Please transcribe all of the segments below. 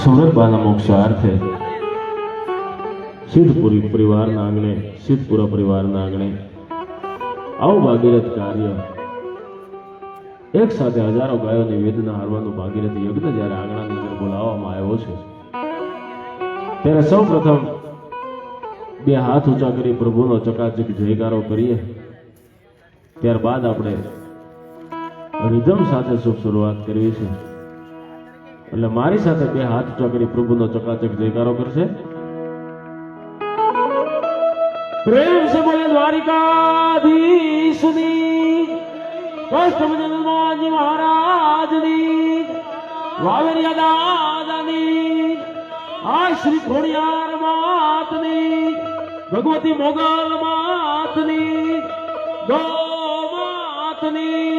સુરતબાના મોક્ષાર્થે સિદ્ધપુરી પરિવારના આંગણે સિદ્ધપુરા પરિવારના આંગણે આવું ભાગીરથ કાર્ય એક સાથે હજારો ગાયોની વેદના હારવાનું ભાગીરથ યજ્ઞ જ્યારે આંગણાની અંદર બોલાવવામાં આવ્યો છે ત્યારે સૌ પ્રથમ બે હાથ ઊંચા કરી પ્રભુનો ચકાચક જયકારો કરીએ. ત્યારબાદ આપણે રિધમ સાથે શુભ શરૂઆત કરવી છે. એટલે મારી સાથે બે હાથ ઊંચા કરી પ્રભુનો ચકાચક જયકારો કરશે. પ્રેમ સે બોલે દ્વારિકાધીશની, કષ્ટભંજન હનુમાનજી મહારાજની, વાવરિયા દાદાની, આ શ્રી ખોડિયાર માતની, ભગવતી મોગલ માતની, ગો માતની,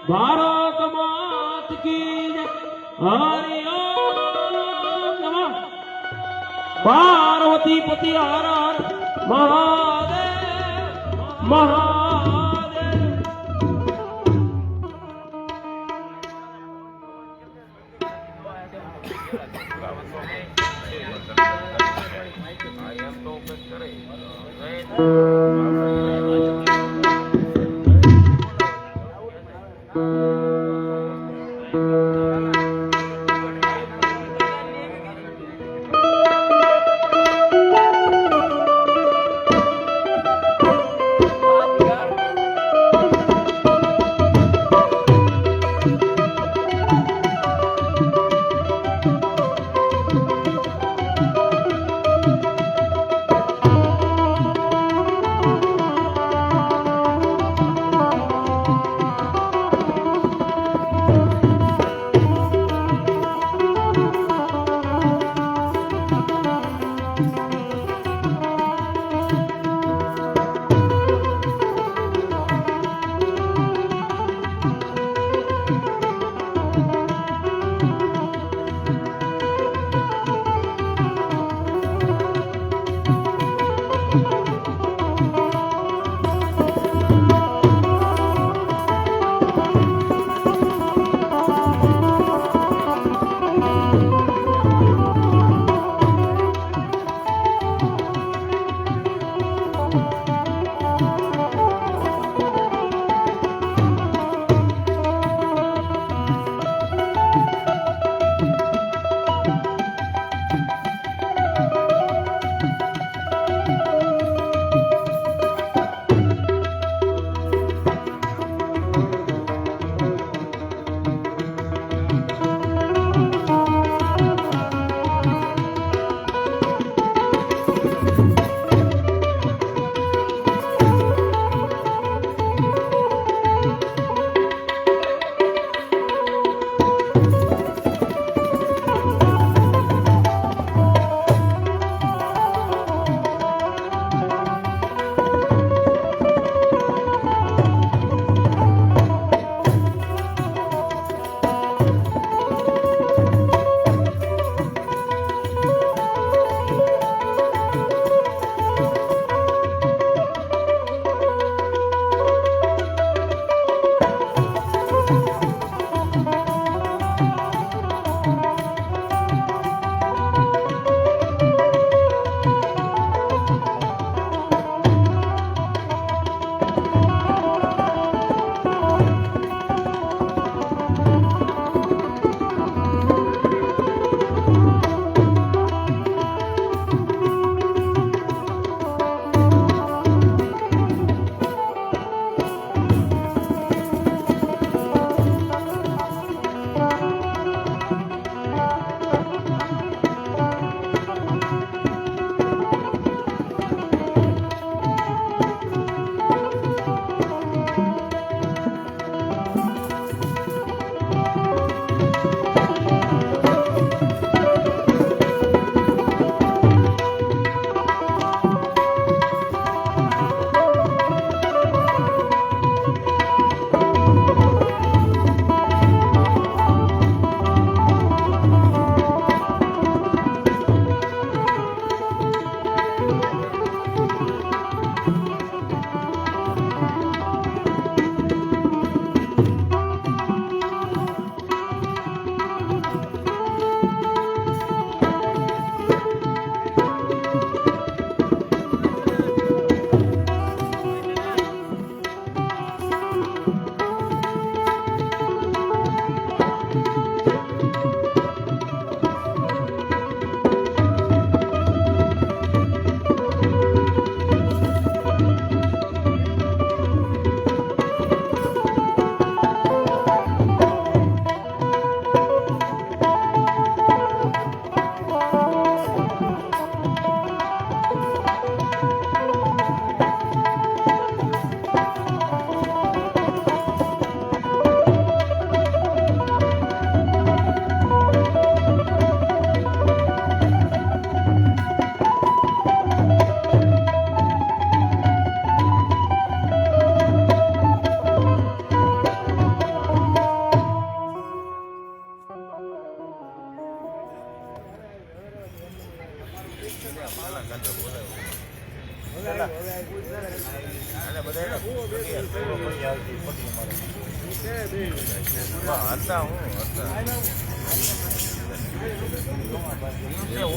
ભારત માત કી જય. હરિ ઓમ નમઃ પાર્વતી પતિ હર હર મહાદેવ મહાદેવ.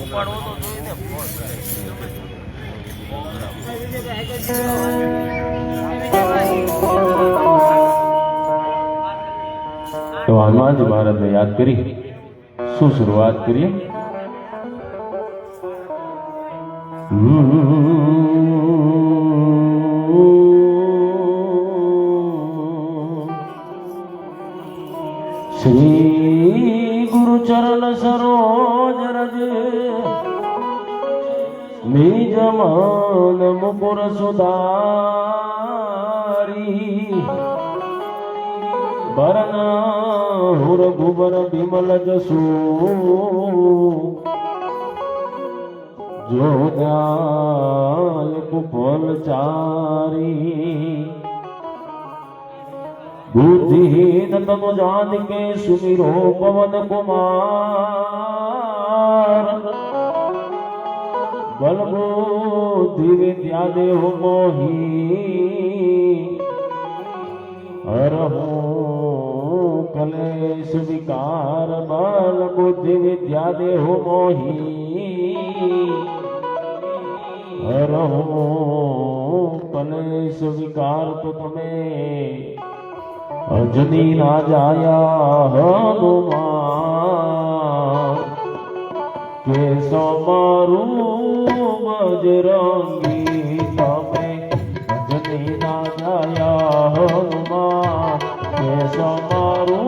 ઉપાડવો તો જોઈને ફોન તો હનુમાનજી મહારાજને યાદ કરી શું શરૂઆત કરીએ? શ્રી ગુરુ ચરણ સરોજ રજ નિજ મન મુકુર સુધારી ભરન હુર ભુવન વિમલ જસુ જો દયાલ કુફલ ચારી बुद्धिहीन तम जान के सुमिरो पवन कुमार बल बुद्धि विद्या देव मोही हरहु कलेश विकार बल बुद्धि विद्या देव मोही हरहु कलेश विकार तो तुम्हें अजनी ना जाया हनुमान के समारू बजरंगी तमे अजनी ना जाया हनुमान के समारू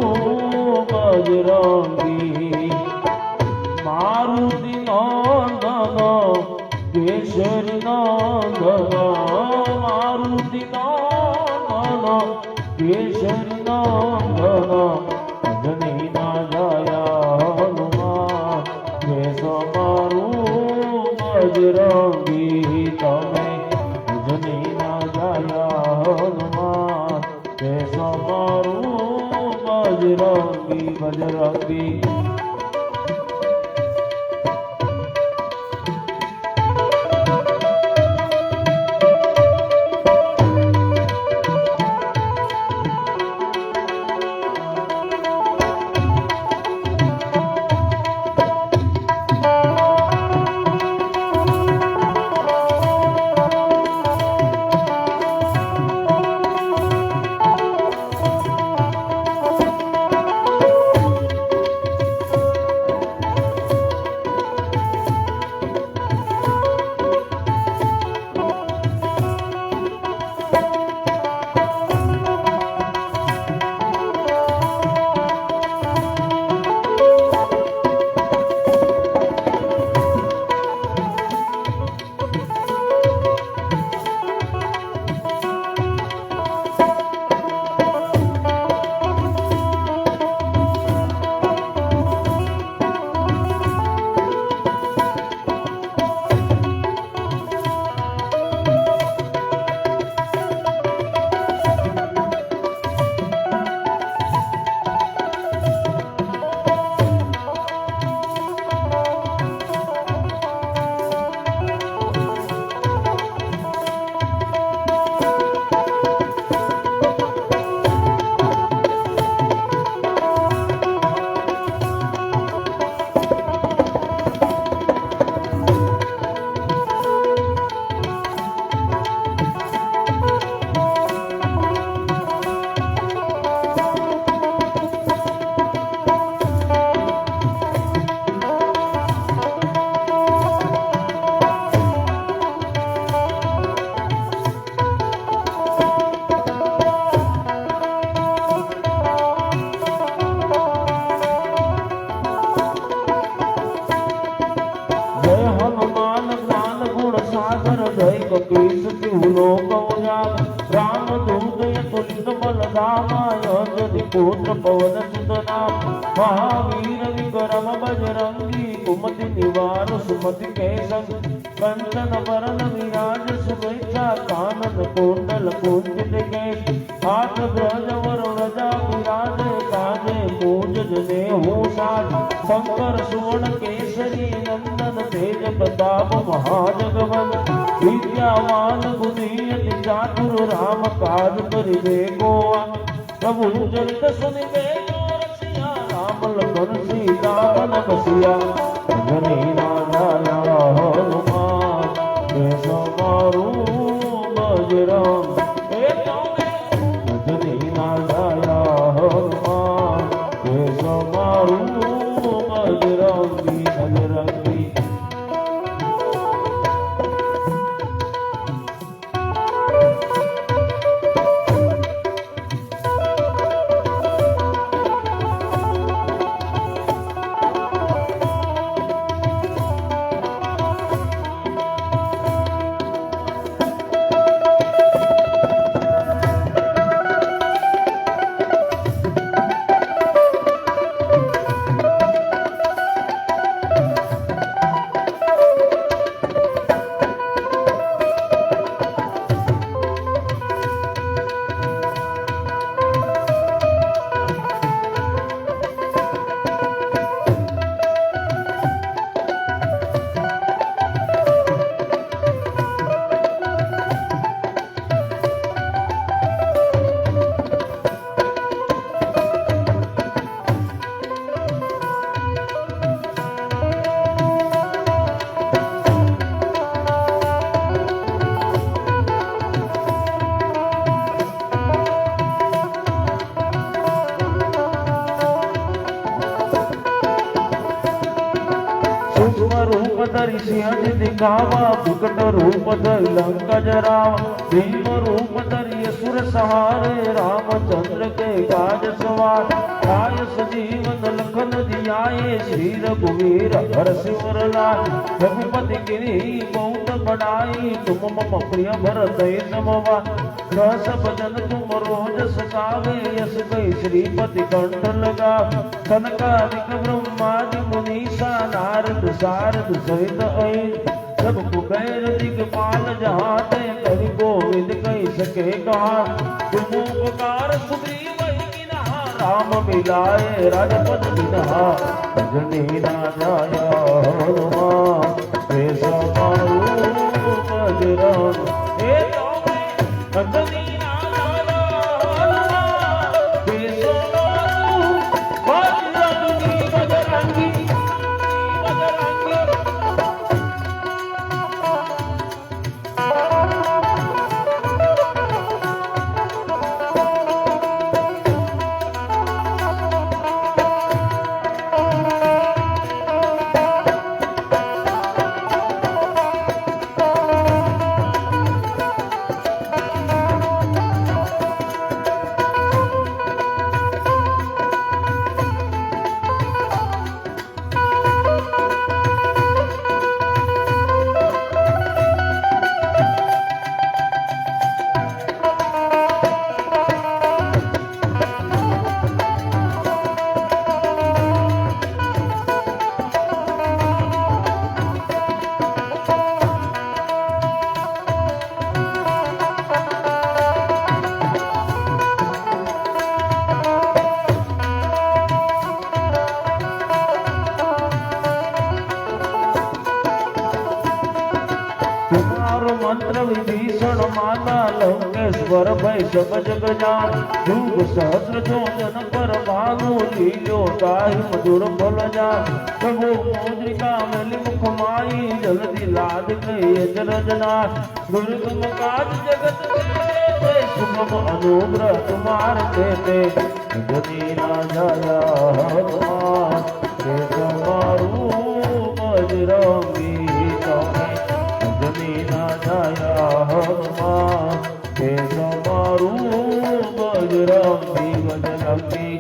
बजरंगी मारुति नंदन केशरी नंदन मारुति नंदन केशरी जनी ना जाया हनुमान के समारू बजरंगी तमे जनी ना जाया हनुमान के समारू बजरंगी बजरंगी कपीस तिहुलो कवजाग राम दूत तुलित बलदामाय जदि पुत्र पवन सुत नाम महावीर विक्रम बजरंगी कुमति निवार सुमति के संग कंचन बरन विराज सुभेच्छा कानन कुंडल कुंजित के हाथ ब्रज वरुण जा विराजे काजे પૂજને હું સાજ શંકર સુવર્ણ કેસરી નંદન તેજ પ્રતાપ મહાજગવન વિદ્યાવાન બુદ્ધિ ચાતુર રામ કાજ કરી ગોવા પ્રભુ ચરિત સુનિ રસિયા રામ લખન સીતા મન બસિયા જની નાયા હનુમાન કેશ મારું બજરંગ એ જની નાયા હનુમાન કેશ મારું બજરંગી બજરંગી रूप धरि सिंह दिखावा विकट रूप धरि लंका जरावा भीम रूप धरि असुर सहारे रामचंद्र के काज सवार काय सजीवन लखन जियाए श्री रघुवीर हर सिमर लाय रघुपति गिरि बहुत बड़ाई तुम मम प्रिय भरत समवा रस भजन तुम रोज सकावे यस कई श्रीपति कंठ लगा सनकादिक ब्रह्मादि मुनीसा नारद सारद सहित आई सब कुबेर दिगपाल जहाते कवि गोविंद कही सके कहा तुम उपकार सुग्रीव ही नहा राम मिलाए राजपद बिनहा भजनी ना जाया हनुमान केश मारू बजरंग हे भजनी ना जाया हनुमान केश मारू बजरंगी बजरंगी बजरंगी तुम्हारो मंत्र विभीषण माना लंकेश्वर भय सब जग जान युग सहस्र जो जन पर भानु लीलो ताहि मधुर फल जान प्रभु मुद्रिका मेलि मुख माई जल्दी लाद कही अजरजना दुर्गम काज जगत के सुगम अनुग्रह तुम्हार देते जनी ना जाया हनुमान के तुम्हारू बजरंगी जनी ना जाया हनुमान के समारू बजरंगी बजरंगी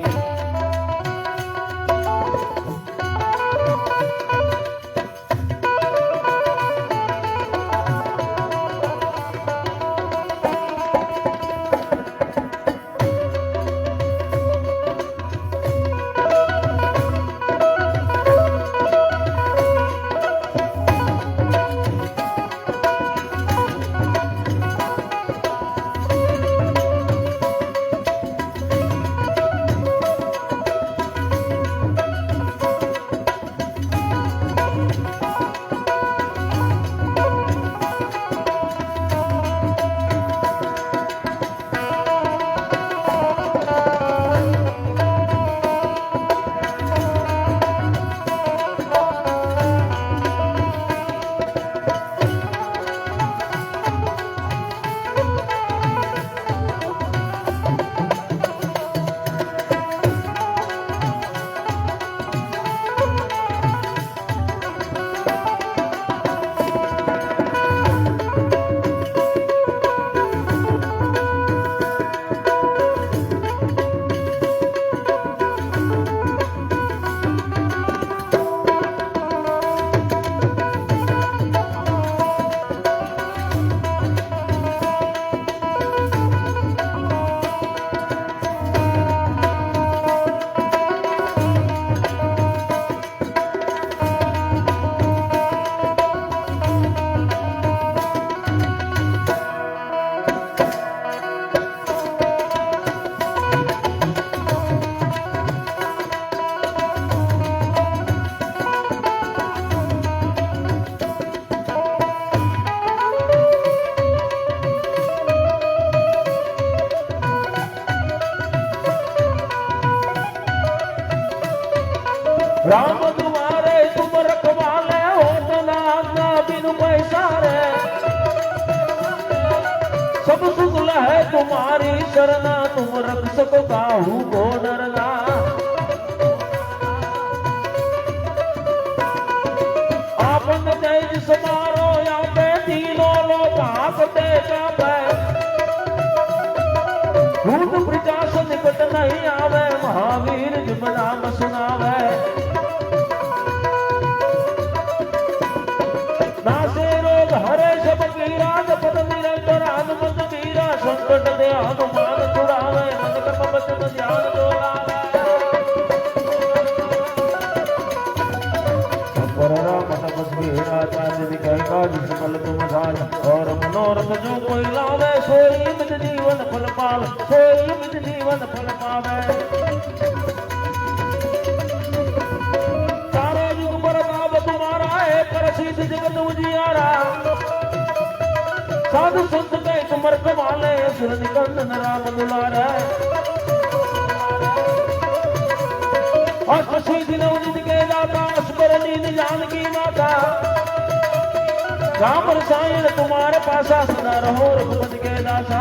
राम तुम्हारे तुम रखवाले हो तना आज्ञा बिनु पैसा रे सब सुख है तुम्हारी शरणा तुम रख सको काहू को डरना आपन तेज समारो या पे तीनों लोग हाकते कापे भूत प्रजास निकट नहीं आवे महावीर जुब नाम सुनावे नासे रोग हरे सब पीरा जपत निरंतर हनुमत वीरा संकट दे हनुमान छुड़ावे मन कर्म वचन ध्यान डोलावे पर राम तपस्वी राजा जिन कह काज सकल तुम साज और मनोरथ जो कोई लावे सोई मित जीवन फल पावे सोई मित जीवन फल पावे सारा युग प्रताप तुम्हारा है प्रसिद्ध जगत उजियारा साधु संत के तुमर कमाले सुर निकंदन राम दुलारा अष्टसिद्धि नवनिधि के दाता अस्कर नील जानकी माता राम रसायन तुम्हारे पासा सदा रहो रघुपति के दासा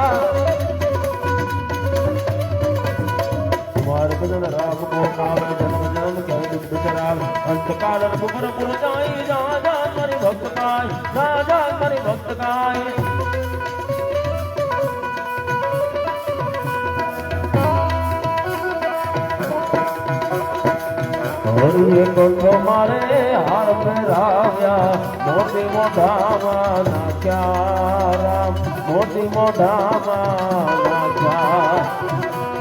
तुम्हारे भजन राम को पावे जन्म जन्म के दुख चरावे अंत काल रघुबर पुर जाई जहाँ जान मरि भक्त काय जहाँ जान मरि भक्त काय हरिये कंठो मारे हार पहराव्या मोती मोढामा नाख्या राम मोती मोढामा नाख्या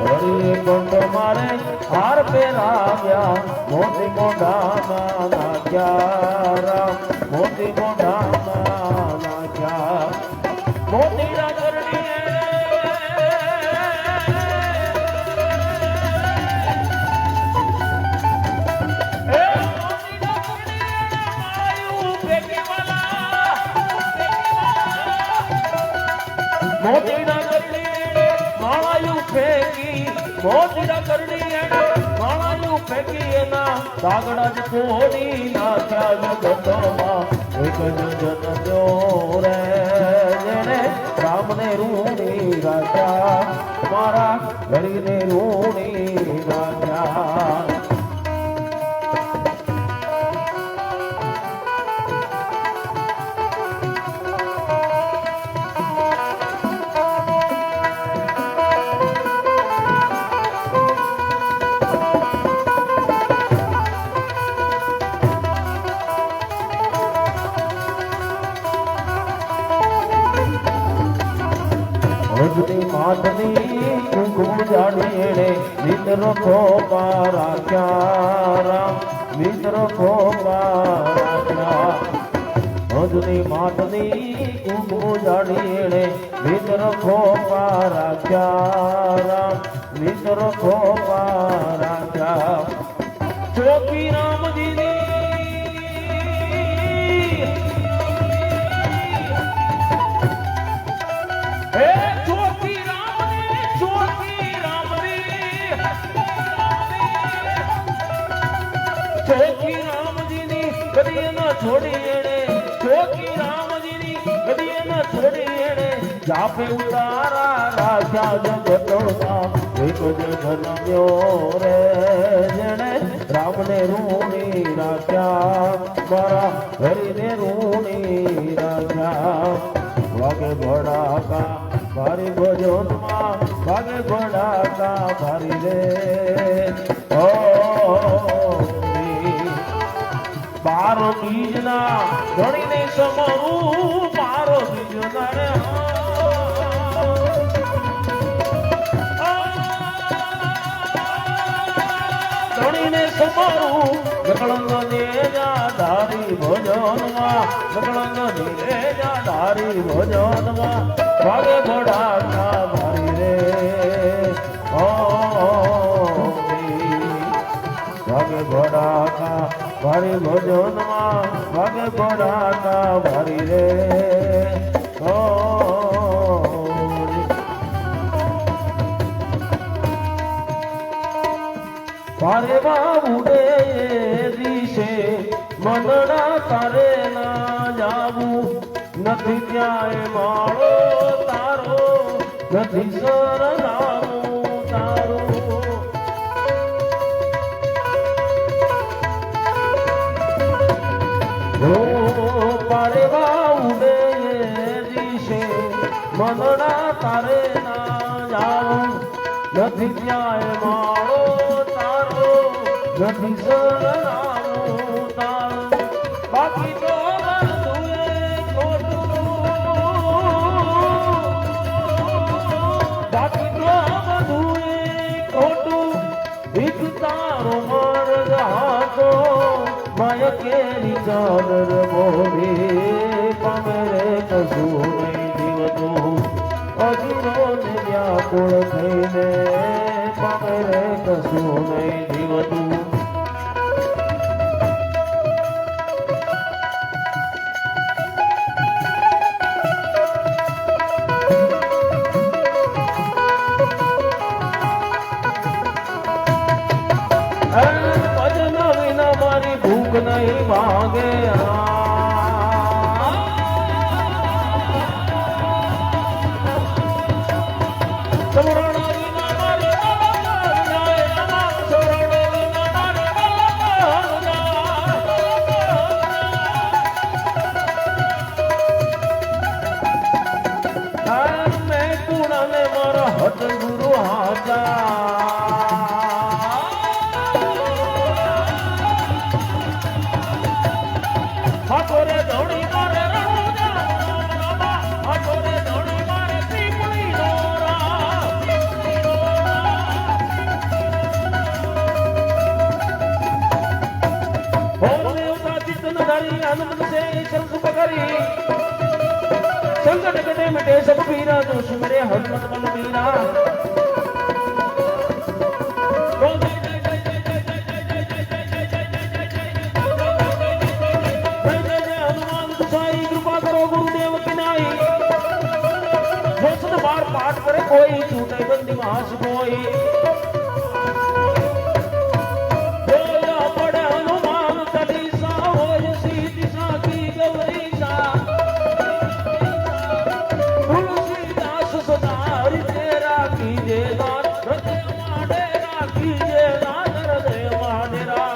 हरिये कंठो मारे हार पहराव्या मोती मोढामा नाख्या राम मोती मोढामा नाख्या मोती ना करनी मोती ना करनी मालायू फेंकी मोती ना करनी मालायू फेंकी ना दागड़ा ज कोनी ना क्या जगतो मा एक जन जो रे जेने राम ने रूणी राजा मारा हरि ने रूणी राजा भजनी मातनी कुंकुम जाड़ीने मित्र को पाराख्या राम मित्र को पाराख्या भजनी मातनी कुंकुम जाड़ीने मित्र को पाराख्या राम मित्र को पाराख्या चौकी राम जी ने चौकी राम जी नी कदी न छोड़ी एड़े चौकी राम जी नी कदी न छोड़ी एड़े जापे उतारा राजा जगतोदा एक जन म्यो रे जने राम ने रूणी राजा मारा हरि ने रूणी राजा वागे घोड़ा का भारी भोजन मां वागे घोड़ा का भारी रे ओ बारो बीजना धणी ने समरू बारो बीजना रे धणी ने समरू गकलंग ने जा धारी भोजन मा गकलंग ने जा धारी भोजन मा भागे घोड़ा का भारी रे भागे घोड़ा का भारी भोजन भागे घोड़ा का भारी रे ओ भारे बाबू रे મનડા તારે ના જાવું નથી ક્યાંય માળો તારો નથી સરનામું તારું પારેવા ઉડે દિશે મનડા તારે ના જાવું નથી ક્યાંય માળો તારો નથી સરનામું તારું બાકી તો બધું એ ખોટું બાકી તો બધું એ ખોટું એક તારો માર્ગ હાથો માય કેરી ચાદર મોઢે પામે કશું નહીં જીવતું અજુરો ને વ્યાકુળ થઈને પામે કશું નહીં જીવતું ભજન વિના મારી ભૂખ નહીં ભાગે મેં કુણાને મારા હટ ગુરુ હાજા હાથોરે ધોણી મારે રણુજા હાથોરે ધોણી મારે પીપળી દોરા ઓમ દેવતા ચિત્તન ધારી આનંદ से शंख पकड़ी संकट कटे मिटे सब पीरा दोष मेरे हनुमत बल मीरा पाठ करे कोई छूटे बंदी मास कोई बोला पड़े हनुमान चालीसा हो सीधी साकी गौरी सा तुलसीदास सदारी तेरा कीजे दान हृदय माडेरा कीजे दान हृदय माडेरा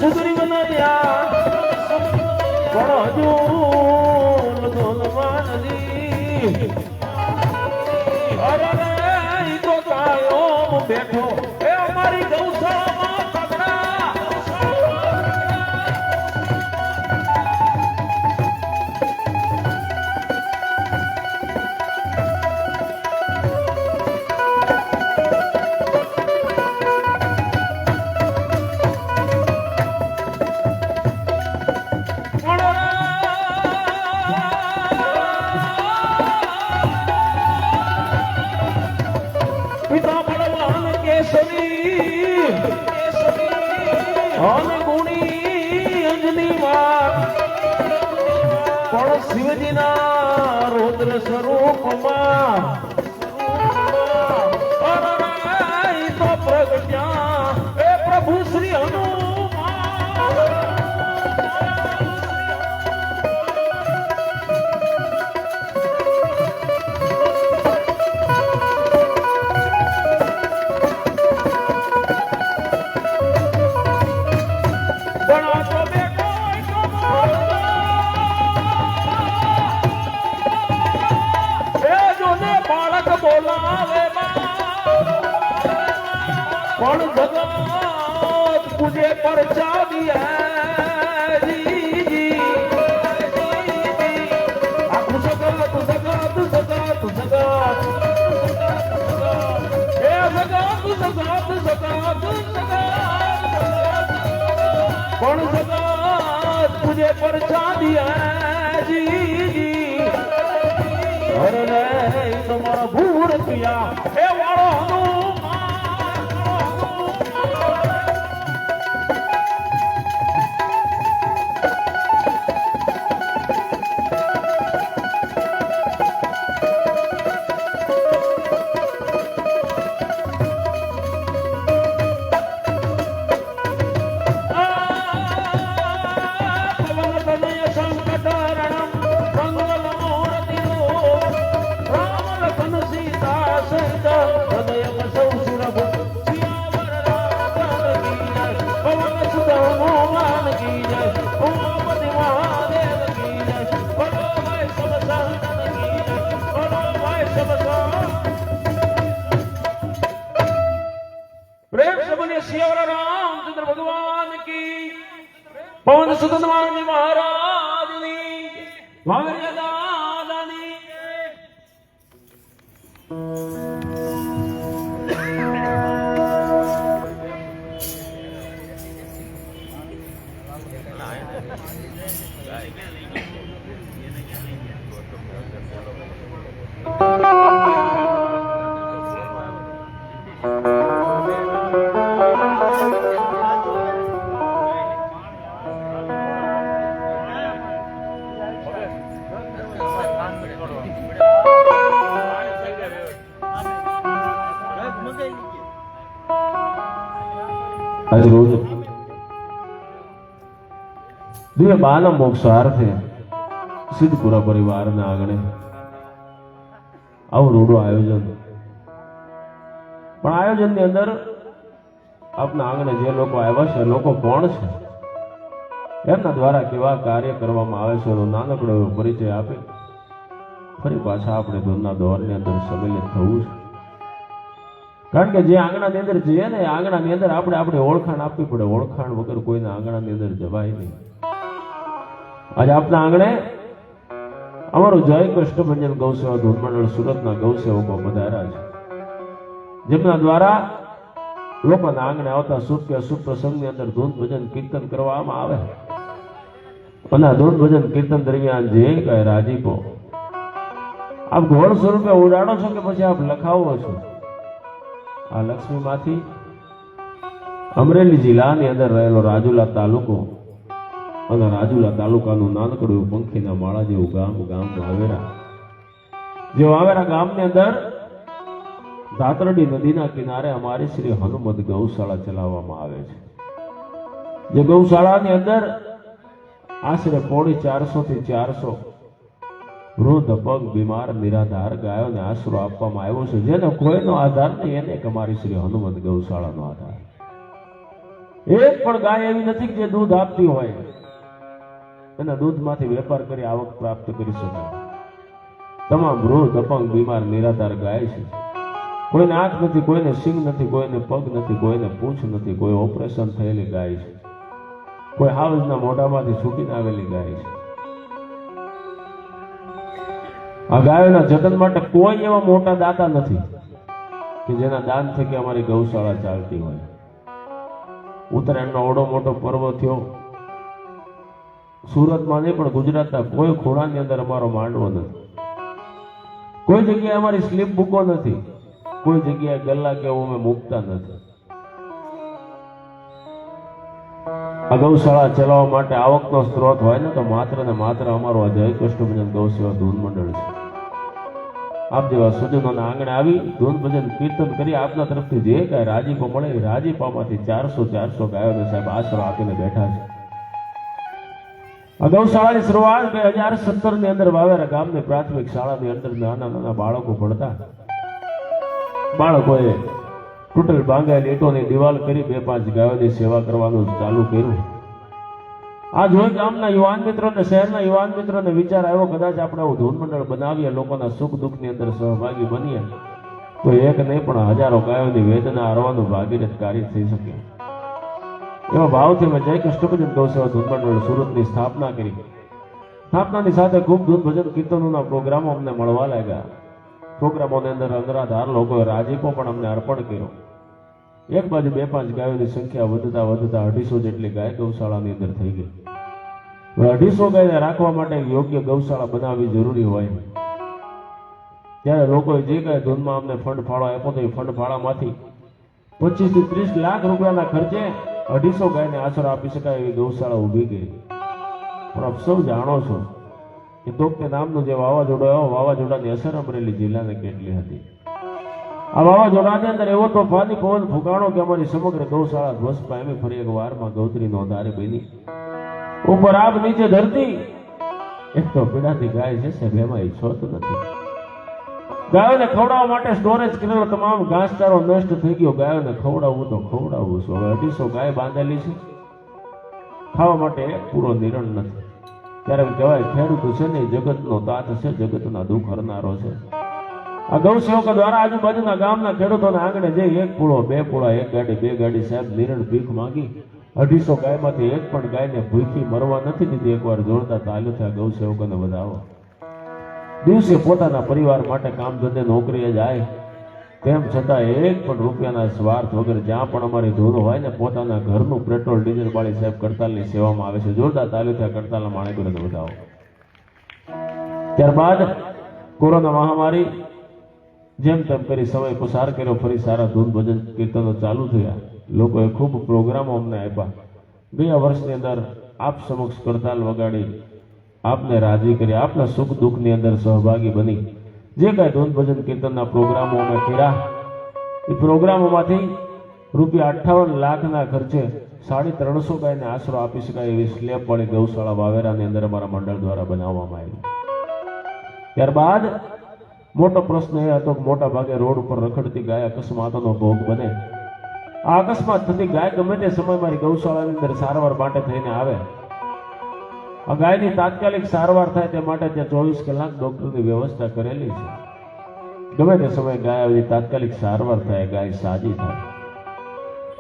સુધરી બનાયા પણ હજુ ધોલવાનજી અરે ઈ તો કાયો બેઠો એ અમારી ગૌશાળામાં પકડા પણ શિવજીના રૌદ્ર સ્વરૂપમાં તો પ્રગટ્યા એ પ્રભુ શ્રી હનુમાન બોલાવે પણ જગત પૂજે પર ચાવીએ આખું જગત પણ જગત પૂજે પર ચાવીએ હર તમારા ભૂર પિયા એ વાળો रामचंद्र भगवान की पवन सुत हनुमान महाराज वावरिया दादानी આજ રોજ દિવ્ય બાલ મોક્ષાર્થે સિદ્ધપુરા પરિવારના આંગણે આવું રૂડું આયોજન, પણ આયોજનની અંદર આપના આંગણે જે લોકો આવ્યા છે, લોકો કોણ છે, એમના દ્વારા કેવા કાર્ય કરવામાં આવે છે એનો નાનકડો એવો પરિચય આપી ફરી પાછા આપણે ધૂનના દોરની અંદર સંમેલિત થવું છે. કારણ કે જે આંગણાની અંદર જઈએ ને એ આંગણાની અંદર આપણે ઓળખાણ આપવી પડે. ઓળખાણ વગર કોઈના આંગણાની અંદર જવાય નહીં. આજે આપના આંગણે અમારું જય કૃષ્ણભંજન ગૌસેવા ધૂન મંડળ સુરતના ગૌસેવકો પધાર્યા છે, જેમના દ્વારા લોકોના આંગણે આવતા શુભ કે અશુભ પ્રસંગની અંદર ધૂન ભજન કીર્તન કરવામાં આવે. અને આ ધૂન ભજન કીર્તન દરમિયાન જે કઈ રાજીપો આપ ઘોડ સ્વરૂપે ઉડાડો છો કે પછી આપ લખાવો છો, આ લક્ષ્મીમાંથી અમરેલી જિલ્લાની અંદર રહેલો રાજુલા તાલુકો અને રાજુલા તાલુકાનું નાનકડું પંખીના માળા જેવું ગામ વાવેરા, જે વાવેરા ગામની અંદર ધાતરડી નદીના કિનારે અમારી શ્રી હનુમત ગૌશાળા ચલાવવામાં આવે છે. જે ગૌશાળાની અંદર આશરે પોળી 400 થી 400 વૃદ્ધ પગ બીમાર નિરાધાર ગાયોને આશરો આપવામાં આવ્યો છે. જેને કોઈનો આધાર નહીં એને એક અમારી શ્રી હનુમત ગૌશાળાનો આધાર. એક પણ ગાય એવી નથી કે જે દૂધ આપતી હોય એના દૂધમાંથી વેપાર કરી આવક પ્રાપ્ત કરી શકાય. તમામ વૃદ્ધ અપંગ બીમાર નિરાધાર ગાય છે. કોઈને આંખ નથી, કોઈને સિંગ નથી, કોઈને પગ નથી, કોઈને પૂંછ નથી, કોઈ ઓપરેશન થયેલી ગાય છે, કોઈ હાવજના મોઢામાંથી છૂટીને આવેલી ગાય છે. આ ગાયોના જતન માટે કોઈ એવા મોટા દાતા નથી કે જેના દાન થકી અમારી ગૌશાળા ચાલતી હોય. ઉત્તરાયણનો ઓડો મોટો પર્વ થયો સુરતમાં નહીં પણ ગુજરાતના કોઈ ખૂણાની અંદર અમારો માંડવો નથી. કોઈ જગ્યાએ અમારી સ્લીપ બુકો નથી, કોઈ જગ્યાએ ગલ્લા કે એવું અમે મૂકતા નથી. આ ગૌશાળા ચલાવવા માટે આવકનો સ્ત્રોત હોય ને તો માત્ર ને માત્ર અમારો આ જય કૃષ્ણભજન ગૌસેવા ધૂન મંડળ છે. આપ જેવા સજ્જનોના આંગણે આવી ધૂન ભજન કીર્તન કરી આપના તરફથી જે કાંઈ રાજીપો મળે એ રાજીપામાંથી 400 ગાયોને સાહેબ આશરો આપીને બેઠા છે. આ ગૌશાળાની શરૂઆત 2017 ની અંદર વાવેરા ગામની પ્રાથમિક શાળાની અંદર નાના બાળકો ભણતા. બાળકોએ તૂટેલ ભાંગાયેલી ઈંટોની દિવાલ કરી 2-5 ગાયોની સેવા કરવાનું ચાલુ કર્યું. આ જોઈ ગામના યુવાન મિત્રો ને શહેરના યુવાન મિત્રોને વિચાર આવ્યો કદાચ આપણે આવું ધૂન મંડળ બનાવીએ, લોકોના સુખ દુઃખની અંદર સહભાગી બનીએ તો એક નહીં પણ હજારો ગાયોની વેદના હરવાનું ભાગીરથ કાર્ય થઈ શકે. એવા ભાવથી મેં જય કૃષ્ણભજન ગૌસેવા ધૂન મંડળ સુરતની સ્થાપના કરી. સ્થાપનાની સાથે ખૂબ ધૂન ભજન કીર્તનોના પ્રોગ્રામો અમને મળવા લાગ્યા. પ્રોગ્રામોની અંદર અંદરાધાર લોકોએ રાજીપો પણ અમને અર્પણ કર્યો. એક બાજુ 2-5 ગાયોની સંખ્યા વધતા 250 જેટલી ગાય ગૌશાળાની અંદર થઈ ગઈ. 250 ગાયને રાખવા માટે યોગ્ય ગૌશાળા બનાવવી જરૂરી હોય. ત્યારે લોકોએ જે કાંઈ ધૂનમાં અમને ફંડ ફાળો આપ્યો તો એ ફંડ ફાળામાંથી 25 થી 30 લાખ રૂપિયાના ખર્ચે 250 ગાયને આશરો આપી શકાય એવી ગૌશાળા ઊભી કરી. પણ આપ સૌ જાણો છો કે દોકતે નામનું જે વાવાઝોડું આવ્યો, વાવાઝોડાની અસર અમરેલી જિલ્લાને કેટલી હતી. આ વાવાઝોડાની અંદર એવો તોફાની પવન ફૂંકાણો કે અમારી સમગ્ર ગૌશાળા ધ્વસ્ત પામી. ફરી એક વારમાં ગૌત્રી નોંધારે બની. ઉપર આગ નીચે ધરતી. એક તો પીડાતી ગાય છે સાહેબ, એમાં ઈચ્છો તો નથી. ગાયોને ખવડાવવા માટે સ્ટોરેજ કરેલો તમામ ઘાસચારો નષ્ટ થઈ ગયો. ગાયોને ખવડાવવું તો ખવડાવવું છું. હવે 250 ગાય બાંધેલી છે, ખાવા માટે પૂરો નિરણ નથી. ત્યારે કહેવાય ખેડૂત છે ને જગતનો તાત છે, જગતના દુઃખ હરનારો છે. આ ગૌ સેવકો દ્વારા આજુબાજુના ગામના ખેડૂતોને આંગણે જઈ 1 પૂળો 2 પૂળા 1 ગાડી 2 ગાડી સાહેબ નિરણ ભીખ માંગી. 250 ગાયમાંથી એક પણ ગાયને ભૂખી મરવા નથી દીધી. એકવાર જોરદાર તાલ્યો થયા ગૌ સેવકોને વધાવો. દિવસે પોતાના પરિવાર માટે કામ ધંધે નોકરીએ જાય, તેમ છતાં એક પણ રૂપિયાના સ્વાર્થ વગર જ્યાં પણ અમારી ધૂનો હોય ને પોતાના ઘરનું પેટ્રોલ ડીઝલ બાળી સાહેબ કરતાલની સેવામાં આવે છે. જોરદાર તાલ્યો થયા કરતાલના માણેકોને વધાવો. ત્યારબાદ કોરોના મહામારી જેમ તેમ કરી સમય પસાર કર્યો. ફરી સારા ધૂન ભજન કીર્તનો ચાલુ થયા. લોકોએ ખૂબ પ્રોગ્રામો અમને આપ્યા. ગયા વર્ષની અંદર આપ સમક્ષ કરતાલ વગાડી આપને રાજી કરી, આપના સુખ દુઃખની અંદર સહભાગી બની જે કાંઈ ધૂન ભજન કીર્તનના પ્રોગ્રામો અમે કર્યા એ પ્રોગ્રામોમાંથી ₹58 લાખના ખર્ચે 350 ગાયને આશરો આપી શકાય એવી સ્લેબ વાળી ગૌશાળા વાવેરાની અંદર અમારા મંડળ દ્વારા બનાવવામાં આવી. ત્યારબાદ મોટો પ્રશ્ન એ હતો કે મોટા ભાગે રોડ ઉપર રખડતી ગાય અકસ્માતોનો ભોગ બને. આ અકસ્માત થતી ગાય ગમે તે સમય મારી ગૌશાળાની અંદર સારવાર માટે થઈને આવે. આ ગાયની તાત્કાલિક સારવાર થાય તે માટે ત્યાં 24 કલાક ડોક્ટરની વ્યવસ્થા કરેલી છે. ગમે તે સમયે ગાય આવી તાત્કાલિક સારવાર થાય, ગાય સાજી થાય.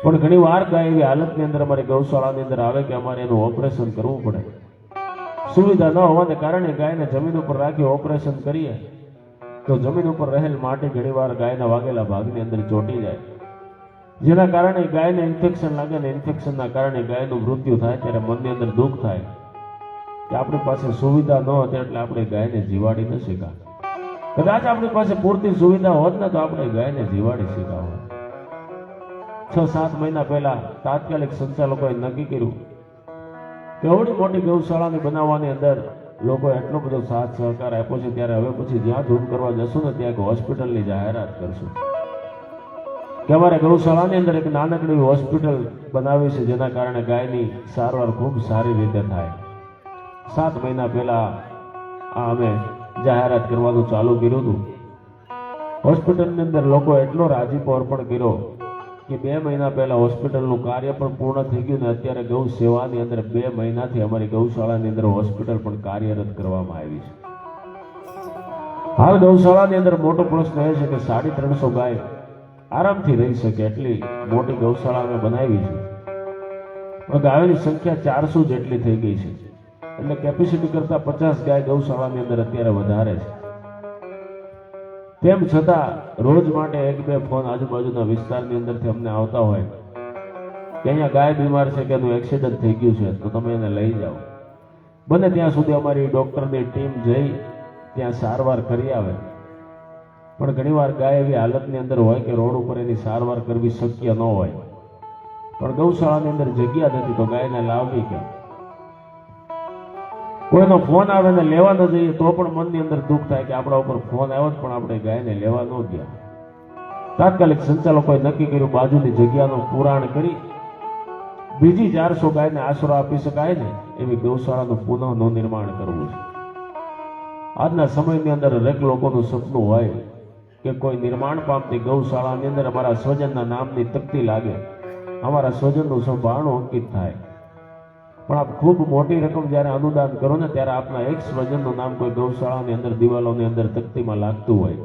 પણ ઘણી વાર ગાય એવી હાલતની અંદર અમારી ગૌશાળાની અંદર આવે કે અમારે એનું ઓપરેશન કરવું પડે. સુવિધા ન હોવાને કારણે ગાયને જમીન ઉપર રાખી ઓપરેશન કરીએ તો જમીન ઉપર રહેલ માટી ઘણીવાર ગાયના વાગેલા ભાગની અંદર ચોંટી જાય, જેના કારણે ગાયને ઇન્ફેક્શન લાગે ને ઇન્ફેક્શનના કારણે ગાયનું મૃત્યુ થાય. ત્યારે મનની અંદર દુઃખ થાય કે આપણી પાસે સુવિધા ન હતી એટલે આપણે ગાયને જીવાડી ન શક્યા. કદાચ આપણી પાસે પૂરતી સુવિધા હોત ને તો આપણે ગાયને જીવાડી શક્યા હોત. 6-7 મહિના પહેલા તાત્કાલિક સંચાલકોએ નક્કી કર્યું કે એવડી મોટી ગૌશાળાની બનાવવાની અંદર લોકોએ એટલો બધો સાથ સહકાર આપ્યો છે, ત્યારે હવે પછી જ્યાં ધૂમ કરવા જશું ને ત્યાં એક હોસ્પિટલની જાહેરાત કરશું કે અમારે ગૌશાળાની અંદર એક નાનકડી હોસ્પિટલ બનાવી છે, જેના કારણે ગાયની સારવાર ખૂબ સારી રીતે થાય. 7 મહિના પહેલા આ અમે જાહેરાત કરવાનું ચાલુ કર્યું હતું. હોસ્પિટલની અંદર લોકો એટલો રાજીપો અર્પણ કર્યો કે 2 મહિના પહેલા હોસ્પિટલનું કાર્ય પણ પૂર્ણ થઈ ગયું ને અત્યારે ગૌ સેવાની અંદર 2 મહિનાથી અમારી ગૌશાળાની અંદર હોસ્પિટલ પણ કાર્યરત કરવામાં આવી છે. હાલ ગૌશાળાની અંદર મોટો પ્રશ્ન એ છે કે 350 ગાય આરામથી રહી શકે એટલી મોટી ગૌશાળા અમે બનાવી છે. પણ ગાયોની સંખ્યા 400 જેટલી થઈ ગઈ છે, એટલે કેપેસિટી કરતા 50 ગાય ગૌશાળાની અંદર અત્યારે વધારે છે. તેમ છતાં રોજ માટે 1-2 ફોન આજુબાજુના વિસ્તારની અંદરથી અમને આવતા હોય કે અહીંયા ગાય બીમાર છે કે એનું એક્સિડન્ટ થઈ ગયું છે તો તમે એને લઈ જાઓ. બને ત્યાં સુધી અમારી ડોક્ટરની ટીમ જઈ ત્યાં સારવાર કરી આવે. પણ ઘણીવાર ગાય એવી હાલતની અંદર હોય કે રોડ ઉપર એની સારવાર કરવી શક્ય ન હોય, પણ ગૌશાળાની અંદર જગ્યા નથી તો ગાયને લાવવી કેમ? કોઈનો ફોન આવે ને લેવા ન જઈએ તો પણ મનની અંદર દુઃખ થાય કે આપણા ઉપર ફોન આવ્યો પણ આપણે ગાયને લેવા ન ગયા. તાત્કાલિક સંચાલકોએ નક્કી કર્યું બાજુની જગ્યાનું પુરાણ કરી બીજી 400 ગાયને આશરો આપી શકાય ને એવી ગૌશાળાનું પુનઃ નિર્માણ કરવું છે. આજના સમયની અંદર દરેક લોકોનું સપનું હોય કે કોઈ નિર્માણ પામતી ગૌશાળાની અંદર અમારા સ્વજનના નામની તકતી લાગે, અમારા સ્વજનનું સંભાળણું અંકિત થાય. પણ આપ ખૂબ મોટી રકમ જ્યારે અનુદાન કરો ને ત્યારે આપના એક સ્વજનનું નામ કોઈ ગૌશાળાની અંદર દિવાલોની અંદર તકતીમાં લાગતું હોય.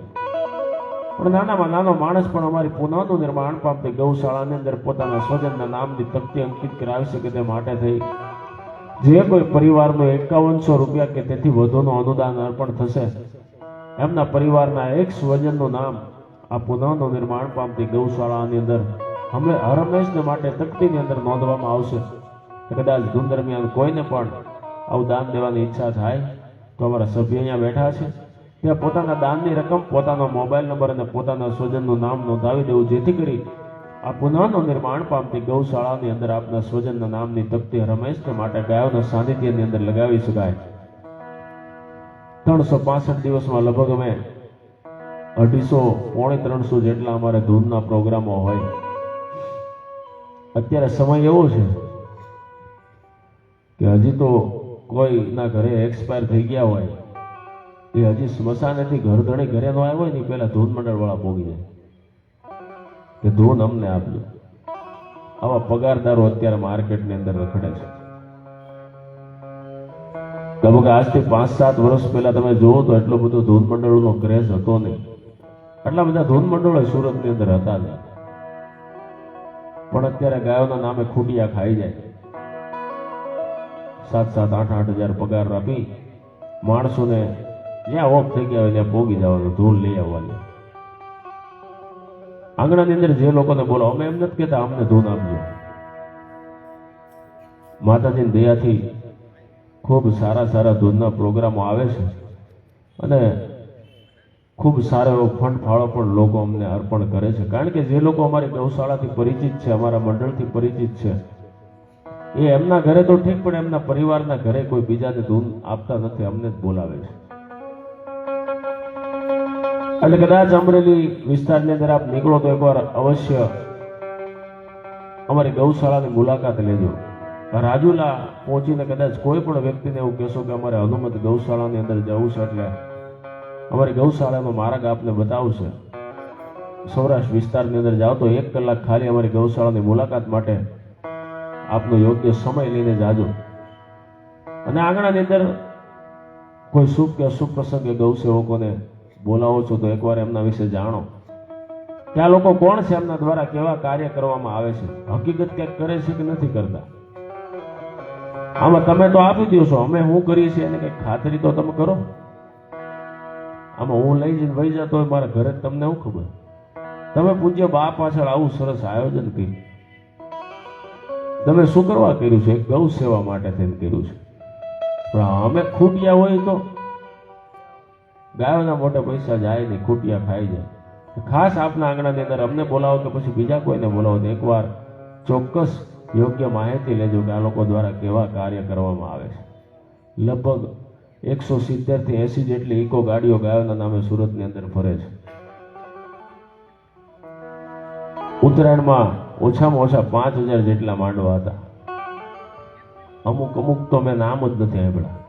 પણ નાનામાં નાનો માણસ પણ અમારી પુનઃનું નિર્માણ પામતી ગૌશાળાની અંદર પોતાના સ્વજનના નામની તકતી અંકિત કરાવી શકે તે માટે થઈ જે કોઈ પરિવારનો 5100 રૂપિયા કે તેથી વધુનું અનુદાન અર્પણ થશે એમના પરિવારના એક સ્વજનનું નામ આ પુનઃનું નિર્માણ પામતી ગૌશાળાની અંદર હંમેશને માટે તકતીની અંદર નોંધવામાં આવશે. કદાચ ધૂન દરમિયાન કોઈને પણ આવું દાન દેવાની ઈચ્છા થાય તો અમારા સભ્ય અહીંયા બેઠા છે, ત્યાં પોતાના દાનની રકમ, પોતાનો મોબાઈલ નંબર અને પોતાના સ્વજનનું નામ નોંધાવી દેવું, જેથી કરી આ પુનઃનું નિર્માણ પામતી ગૌશાળાની અંદર આપના સ્વજનના નામની તકતી રમેશને માટે ગાયોના સાનિધ્યની અંદર લગાવી શકાય. 365 દિવસમાં લગભગ અમે 250 પોણે 300 જેટલા અમારે ધૂનના પ્રોગ્રામો હોય. અત્યારે સમય એવો છે કે હજી તો કોઈના ઘરે એક્સપાયર થઈ ગયા હોય, એ હજી સ્મશાનેથી ઘર ધણી ઘરે નો આવ્યો હોય ને પેલા ધૂન મંડળ વાળા પોગી જાય કે ધૂન અમને આપજો. આવા પગારદારો અત્યારે માર્કેટની અંદર રખડે છે. લગભગ આજથી 5-7 વર્ષ પહેલા તમે જુઓ તો એટલો બધો ધૂન મંડળોનો ક્રેઝ હતો નહીં. આટલા બધા ધૂન મંડળો સુરતની અંદર હતા નહીં. પણ અત્યારે ગાયોના નામે ખૂટિયા ખાઈ જાય. 7-7, 8-8 હજાર પગાર આપી માણસોને જ્યાં ઓફ થઈ ગયા હોય ત્યાં પોગી જવાનું, ધૂન લઈ આવવાની. આંગણાની અંદર જે લોકોને બોલો, અમે એમ નથી કહેતા અમને ધૂન આપજો. માતાજીની દયાથી ખૂબ સારા ધૂનના પ્રોગ્રામો આવે છે અને ખૂબ સારો એવો ફંડ ફાળો પણ લોકો અમને અર્પણ કરે છે. કારણ કે જે લોકો અમારી ગૌશાળાથી પરિચિત છે, અમારા મંડળથી પરિચિત છે, એ એમના ઘરે તો ઠીક, પણ એમના પરિવારના ઘરે કોઈ બીજાને ધૂન આપતા નથી, અમને જ બોલાવે છે. એટલે કદાચ અમરેલી વિસ્તારની અંદર આપ નીકળો તો એકવાર અવશ્ય અમારી ગૌશાળાની મુલાકાત લેજો. રાજુલા પહોંચીને કદાચ કોઈ પણ વ્યક્તિને એવું કહેશો કે અમારે હનુમત ગૌશાળાની અંદર જવું છે, એટલે અમારી ગૌશાળાનો માર્ગ આપને બતાવશે. સૌરાષ્ટ્ર વિસ્તારની અંદર જાઓ તો 1 કલાક ખાલી અમારી ગૌશાળાની મુલાકાત માટે આપનો યોગ્ય સમય લઈને જાજો. અને આંગણાની અંદર કોઈ શુભ કે અશુભ પ્રસંગે ગૌસેવકોને બોલાવો છો તો એકવાર એમના વિશે જાણો કે આ લોકો કોણ છે, એમના દ્વારા કેવા કાર્ય કરવામાં આવે છે, હકીકત ક્યાંક કરે છે કે નથી કરતા. આમાં તમે તો આપી દો છો, અમે શું કરીએ છીએ એની કઈ ખાતરી તો તમે કરો. આમાં હું લઈ જઈને વહી જતો હોય મારા ઘરે, તમને શું ખબર? તમે પૂજ્ય બા પાછળ આવું સરસ આયોજન કર્યું, તમે શું કરવા કર્યું છે? એક ગૌ સેવા માટે થઈને કર્યું છે. પણ અમે ખૂટ્યા હોય તો ગાયોના મોટા પૈસા જાય નહીં, ખૂટિયા ખાઈ જાય. ખાસ આપના આંગણાની અંદર અમને બોલાવો કે પછી બીજા કોઈને બોલાવો તો એકવાર ચોક્કસ યોગ્ય માહિતી લેજો કે આ લોકો દ્વારા કેવા કાર્ય કરવામાં આવે છે. લગભગ 170 થી 80 જેટલી ઇકો ગાડીઓ ગાયોના નામે સુરતની અંદર ફરે છે. ઉત્તરાયણમાં ઓછામાં ઓછા 5000 જેટલા માંડવા હતા. અમુક તો મેં નામ જ નથી સાંભળ્યા.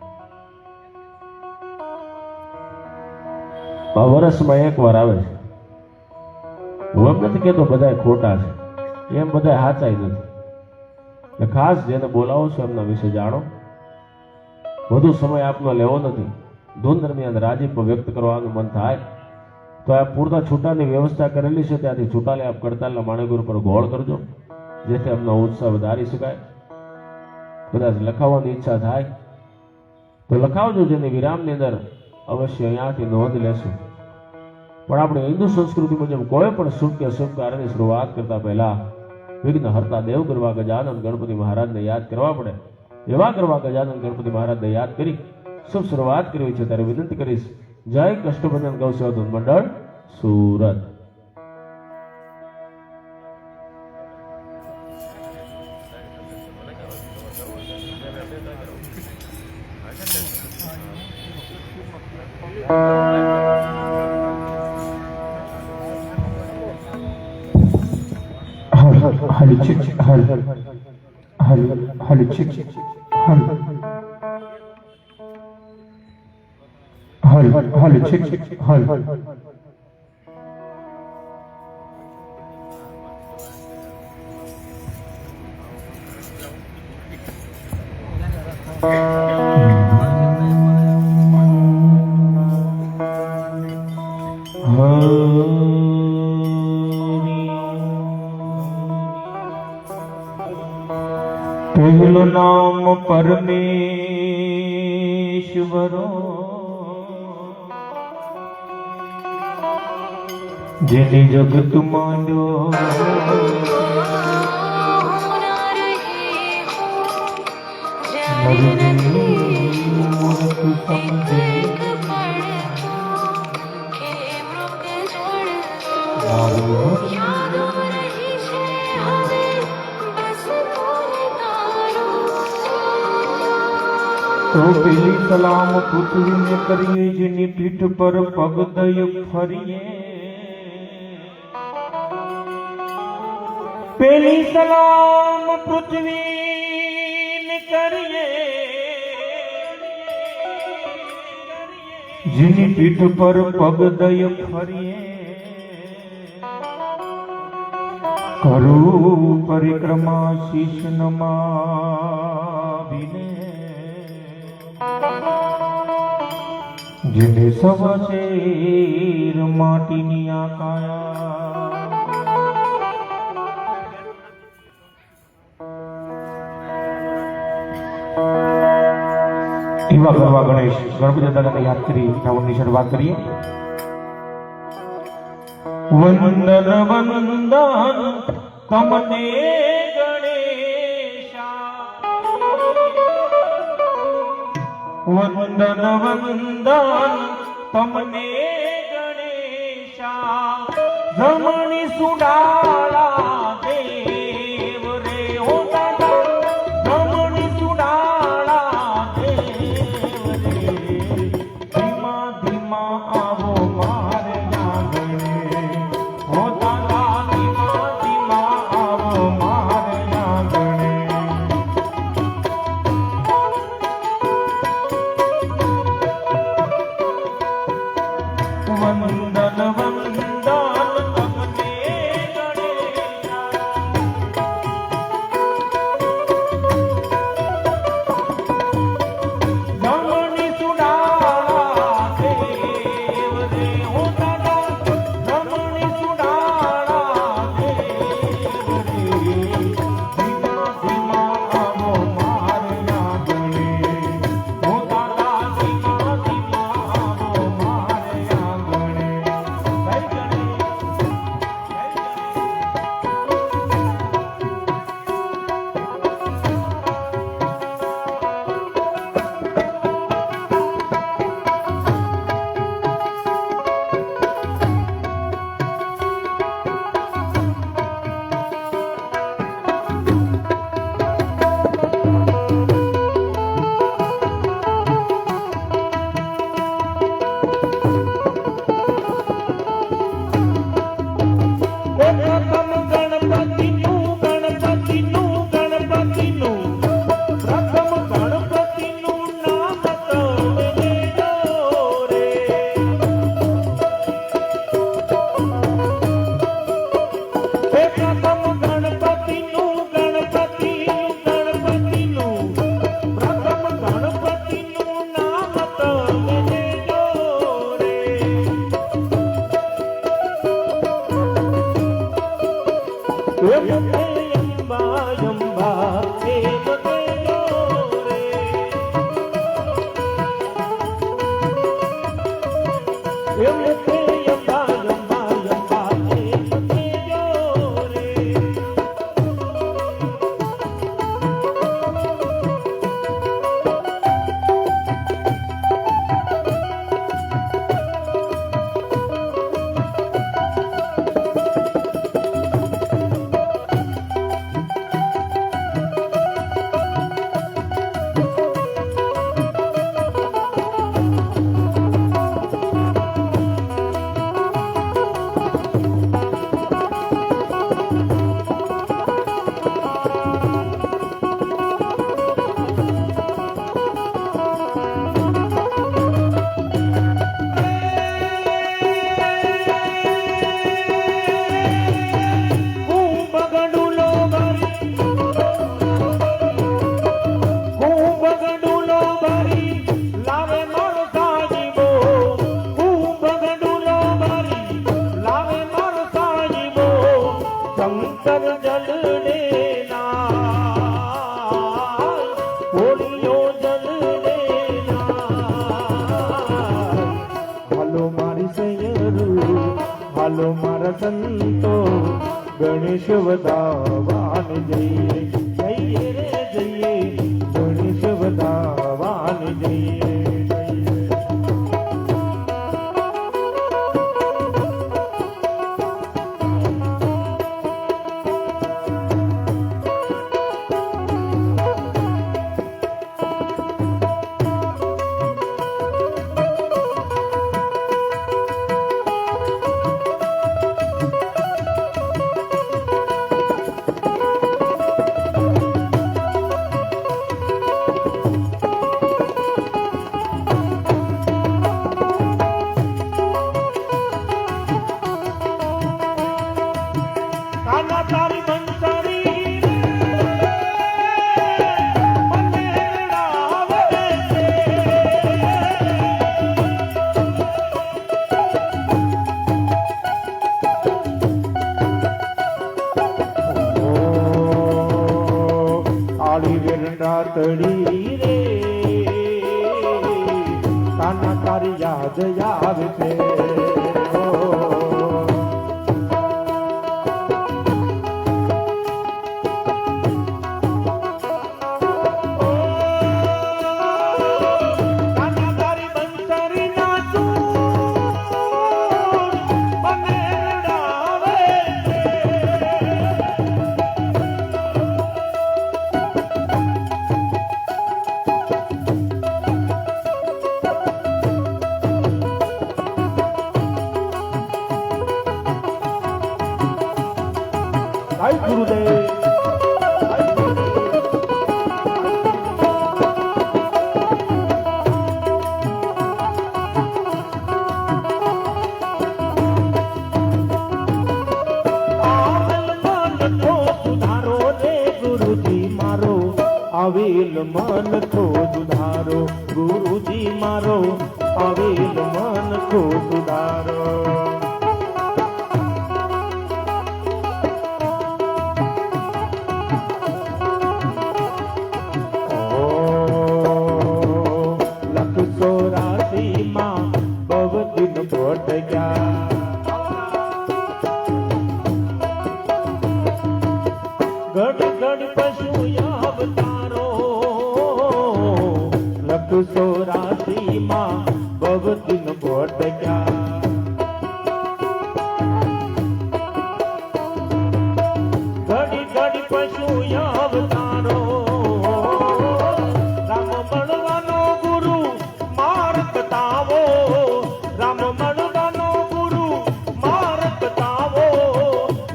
વર્ષમાં એકવાર આવે છે. હું એમ નથી કહેતો બધા ખોટા છે, એમ બધા સાચાઈ નથી. ખાસ જેને બોલાવો છો એમના વિશે જાણો. વધુ સમય આપનો લેવો નથી. ધૂન દરમિયાન રાજીપ વ્યક્ત કરવાનું મન થાય તો આ પૂરતા છૂટાની વ્યવસ્થા કરેલી છે, ત્યાંથી છૂટા લઈ આપ કડતાલના માણેગુર પર ગોળ કરજો, જેથી એમનો ઉત્સાહ વધારી શકાય. કદાચ લખાવવાની ઈચ્છા થાય તો લખાવજો, જેની વિરામની અંદર અવશ્ય અહીંયાથી નોંધ લેશું. પણ આપણે હિન્દુ સંસ્કૃતિ મુજબ કોઈ પણ શુભ કે અશુભ કાર્યની શરૂઆત કરતા પહેલા વિઘ્ન હરતા દેવ ગરવા ગજાનન ગણપતિ મહારાજને યાદ કરવા પડે. એવા ગરવા ગજાનન ગણપતિ મહારાજને યાદ કરી શુભ શરૂઆત કરવી છે ત્યારે વિનંતી કરીશ. જય કષ્ટભંજન ગૌસેવા ધૂન મંડળ Surat. Hali çık, hali çık, hali çık, hali. પહેલું નામ પરમેશ્વરો, જેને જગત માંડ્યો મૂર્ખ સમજે મારું યાદો રહી છે હવે બસ તું તારો તો પેલી સલામ પૃથ્વીને કરીએ જેની પીઠ પર પગ દય ફરીએ પેલી સલામ પૃથ્વીને કરીએ જેની પીઠ પર પગ દય ફરીએ કરું પરિક્રમા શીશ નમાવીને જેને સવશેર માટીની આ કાયા એવા ગરવા ગણેશ ગણપતિ દાદાને યાદ કરી રાવણની શરૂઆત કરીએ વંદન વંદન તમને ગણેશા વંદન વંદન તમને ગણેશા રમણી સુડાળા દેવ રે હો દાદા રમણી સુડાળા દેવ રે ધીમા ધીમા આવો મારે આંગણે હો દાદા ધીમા ધીમા આવો મારે આંગણે વંદન વંદન તમને ગણેશા રમણી સુડાળા દેવ રે હો દાદા રમણી સુડાળા દેવ રે ધીમા ધીમા આવો મારે આંગણે હો દાદા ધીમા ધીમા આવો મારે આંગણે જય ગણેશ પ્રથમ ગણપતિનું પ્રથમ ગણપતિનું નામ તમે લેજો રે પ્રથમ ગણપતિનું પ્રથમ ગણપતિનું નામ તમે લેજો રે અંબા અંબા દેવ દેજો રે અંબા અંબા અંબા દેવ દેજો રે હાલો મારા સંતો ગણેશ વધાવાન જઈએ જઈએ રે જઈએ ગણેશ વધાવાન જઈએ જઈએ પાતળી રે કાના તારી યાદ આવે છે ઓ. કાના તારી બંસરી નાચું મને રડાવે છે. જય ગુરુદેવ. આવેલ મન થો સુધારો ગુરુજી મારો આવેલ મન થો સુધારો. લખ 84 માં બહુ દિન ભટ ગયા ગઢ ગઢ પશુ અવતારો. લખ 84 માં બહુ દિન ભટ ગયા ઘડી ઘડી પશુ અવતારો. રામ મળવાનો ગુરુ માર્ગ બતાવો રામ મળવાનો ગુરુ માર્ગ બતાવો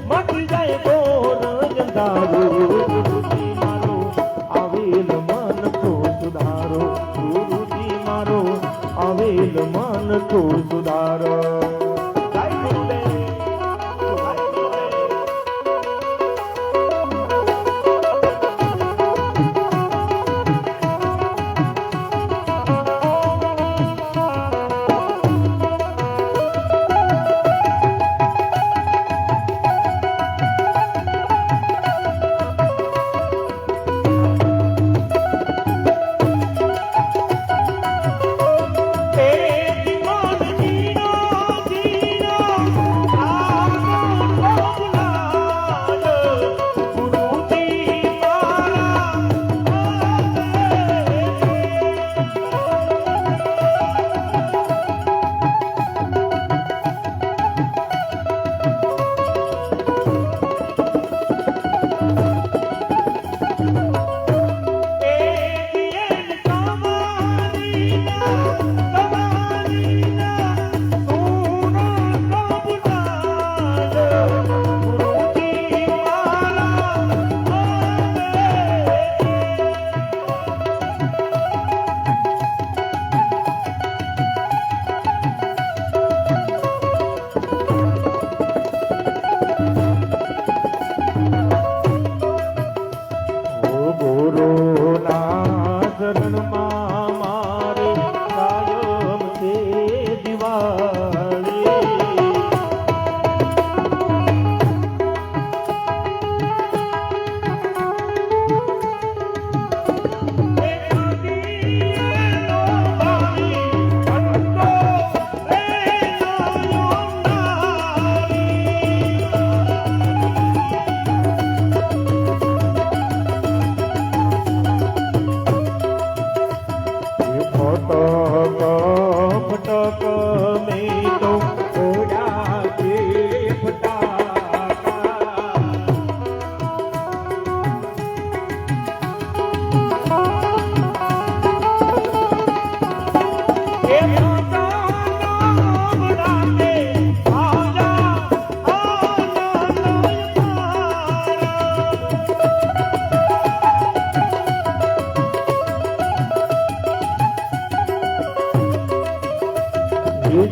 મટી જાય ગોર જંદારો. ગુરુજી મારો આવેલ મન તો સુધારો ગુરુજી મારો આવેલ મન તો સુધારો. જય ગુરુદેવ. જય ગુરુદેવ.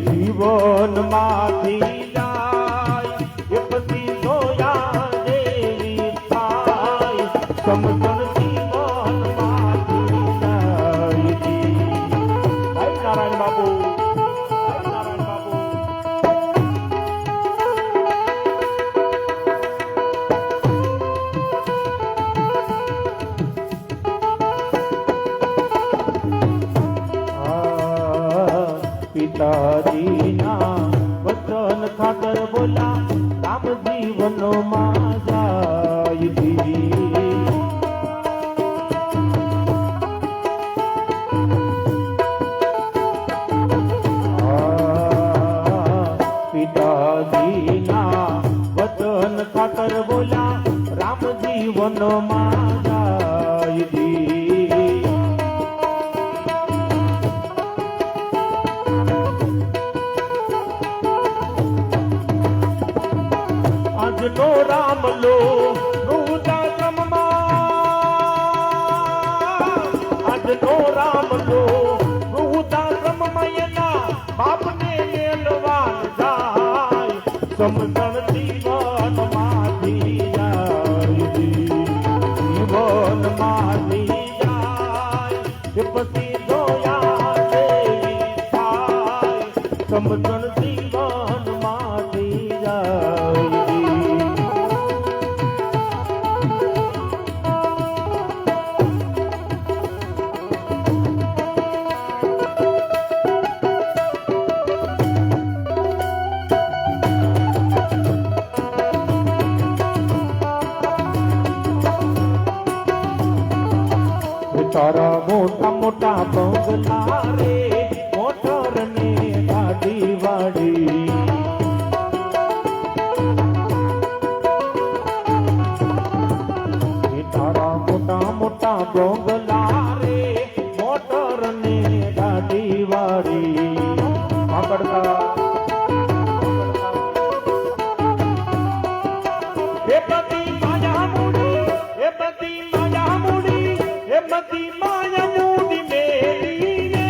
જીવન માંથી જાય એ પછી જોયા જેવી થાય સમજણ જીવન માંથી જાય. જય નારાયણ બાપુ. જય નારાયણ બાપુ. પિતાજીના વચન ખાતર બોલા રામ જીવનમાં જાય જી. પિતાજીના વચન ખાતર બોલ્યા રામ જીવનમાં જાય જી. આજનો રામલો આજનો રામલો વૃદ્ધાશ્રમમાં એના બાપને મેલવાન જાય સમજણ જીવનમાંથી જાય જીવનમાંથી જાય કે પછી જોયા જેવી થાય સમજણ જીવનમાંથી જાય. તારા મોટા મોટા બંગલા રે મોટર ને ગાડી વાડી તારા મોટા મોટા બંગલા રે મોટર ને ગાડી વાડી પકડતા એ બધી માયા મૂડી એ બધી માયા મૂડી એ બધી માયા મૂડી મેલીને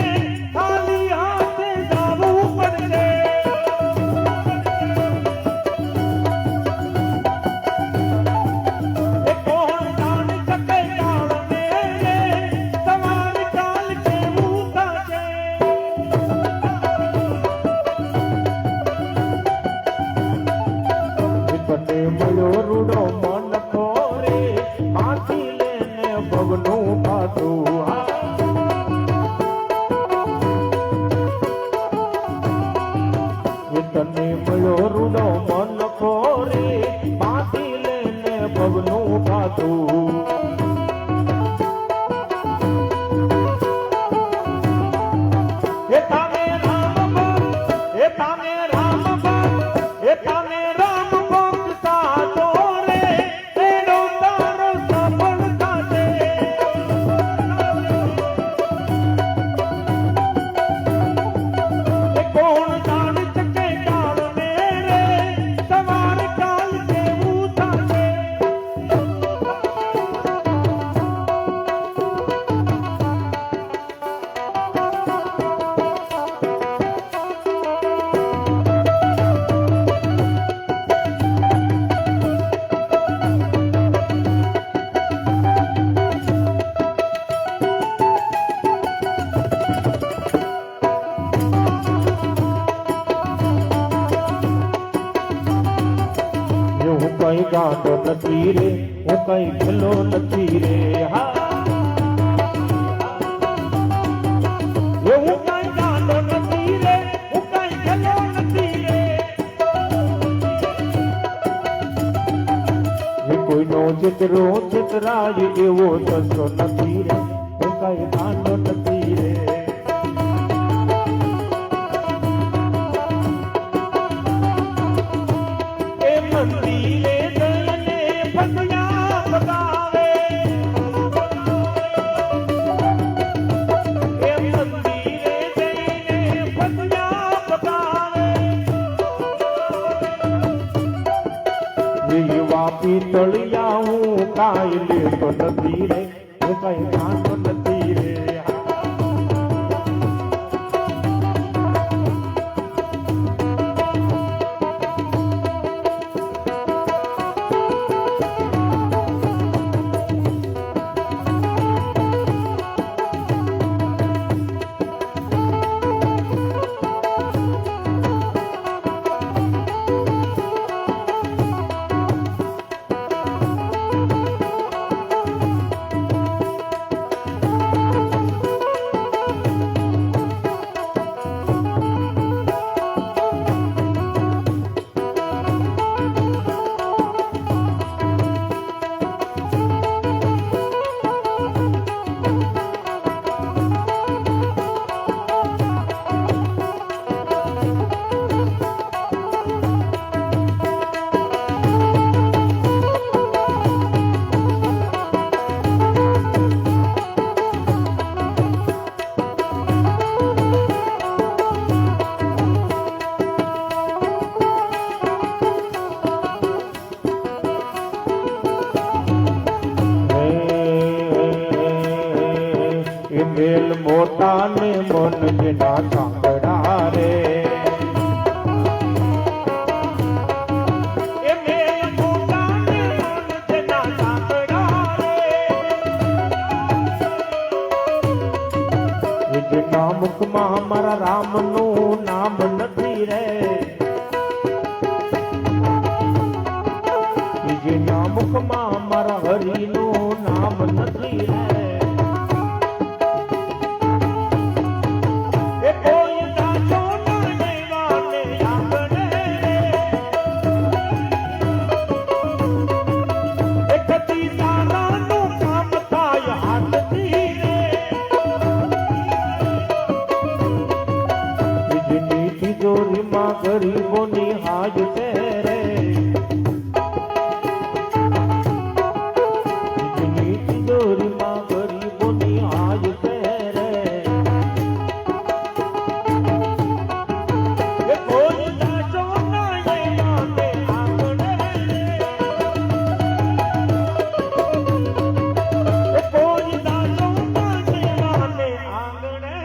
ખાલી હાથે જાવું પડશે. એ કોણ જાણ શકે જાણને સવાર કાલ કેવું થશે. તને મળ્યો રૂડો મન ખોરે માંથી લેને ભવનું પાછું તને મળ્યો રૂડો મન ખોરે માંથી લેને ભવનું પાછું. એ તાને રામ ભક્ત એ તાને રામ ભક્ત એ તાને રામ ભક્ત સાચો રે એનો તારો સફળ થશે. એ કોણ જાણ શકે જાણને રે સવાર કાલ કેવું થશે. હું કઈ ગાંડો નથી રે હું કઈ ભલો નથી રે હા હું કઈ ગાંડો નથી રે હું કઈ ભલો નથી રે. કોઈનો ચિત્રો ચિતરાય એવો જશો નથી રે હું કઈ ગાંડો નથી રે. એ મંદિરે જઈને ભજ્યા બતાવે એ મંદિરે જઈને ભજ્યા બતાવે એવા પિતળિયા હું કાંઈ લેતો નથી રે હું કઈ ગાંડો નથી રે. મેલ મોટા ને મન જેના કાંગડા રે એ મેલ મોટા ને મન જેના કાંગડા રે એ જેના મુખમાં મારા રામનું નામ નથી રે એ જેના મુખમાં મારા હરિનું નામ નથી રે એ કોઈ સાચો ના દેવાને આંગણે એ કદી સારાનું કામ થાય હાથથી રે બીજની તિજોરીમાં ગરીબોની હાજ છે રે બીજની તિજોરીમાં ગરીબોની હાજ છે રે એ કોઈ સાચો ના દેવાને આંગણે એ કોઈ સાચો ના દેવાને આંગણે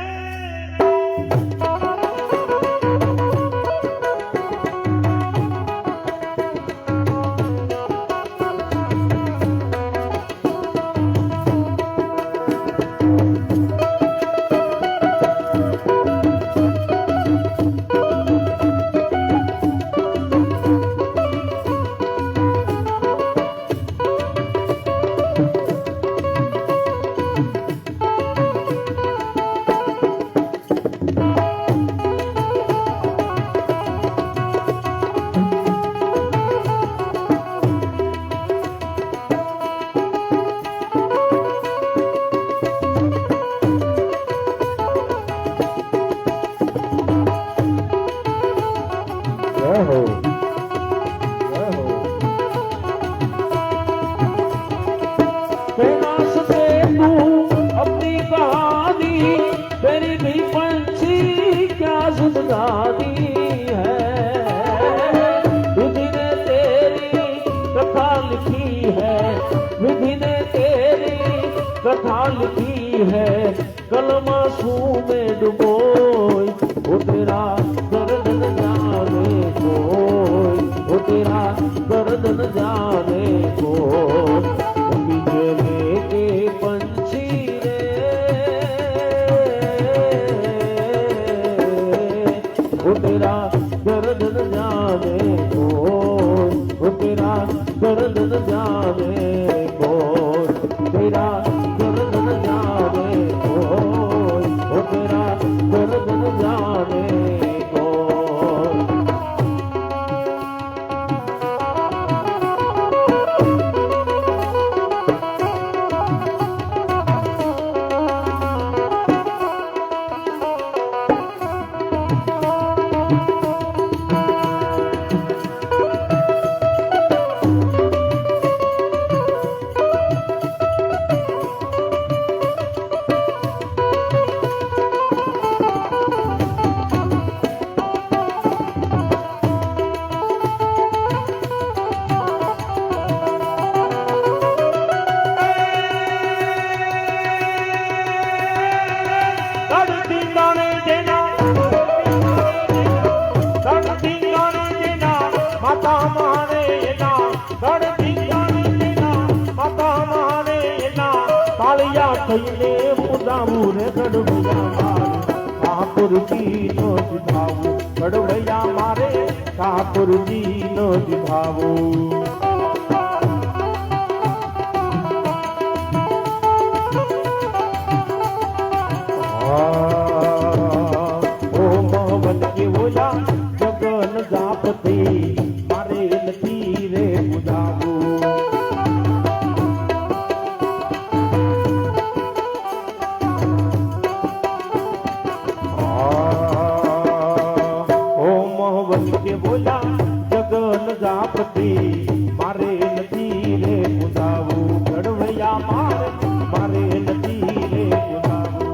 जय हो जय हो कैलाश से तू अपनी कहानी तेरी भी पंछी क्या जिंदगानी है विधि ने तेरी कथा लिखी है विधि ने तेरी कथा लिखी है कलम आंसू में डुबोई वो तेरा दर्द न जाने कोई वो तेरा दर्द न जाने कोई बिजले के पंछी रे वो तेरा दर्द न जाने कोई वो तेरा दर्द न जाने कोई तेरा दर्द न जाने कोई वो तेरा दर्द न जाने कोई થઈને પુજાવું રે ગડવૈયા મારે ઠાકોરજી નો જીભાવું ગડવૈયા મારે ઠાકોરજી નો જીભાવું ઓ મોહન કે ઓલા જગન જાપતે મારે નથી રે પુજાવું કે બોલા જગન જાપતિ મારે નથી રે પુજાવું ગડવૈયા મારે નથી રે પુજાવું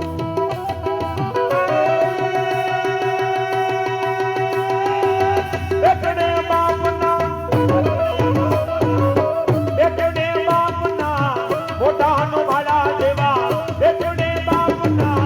એકડે બાપના મોઢાનો ભાડા દેવા એકડે બાપના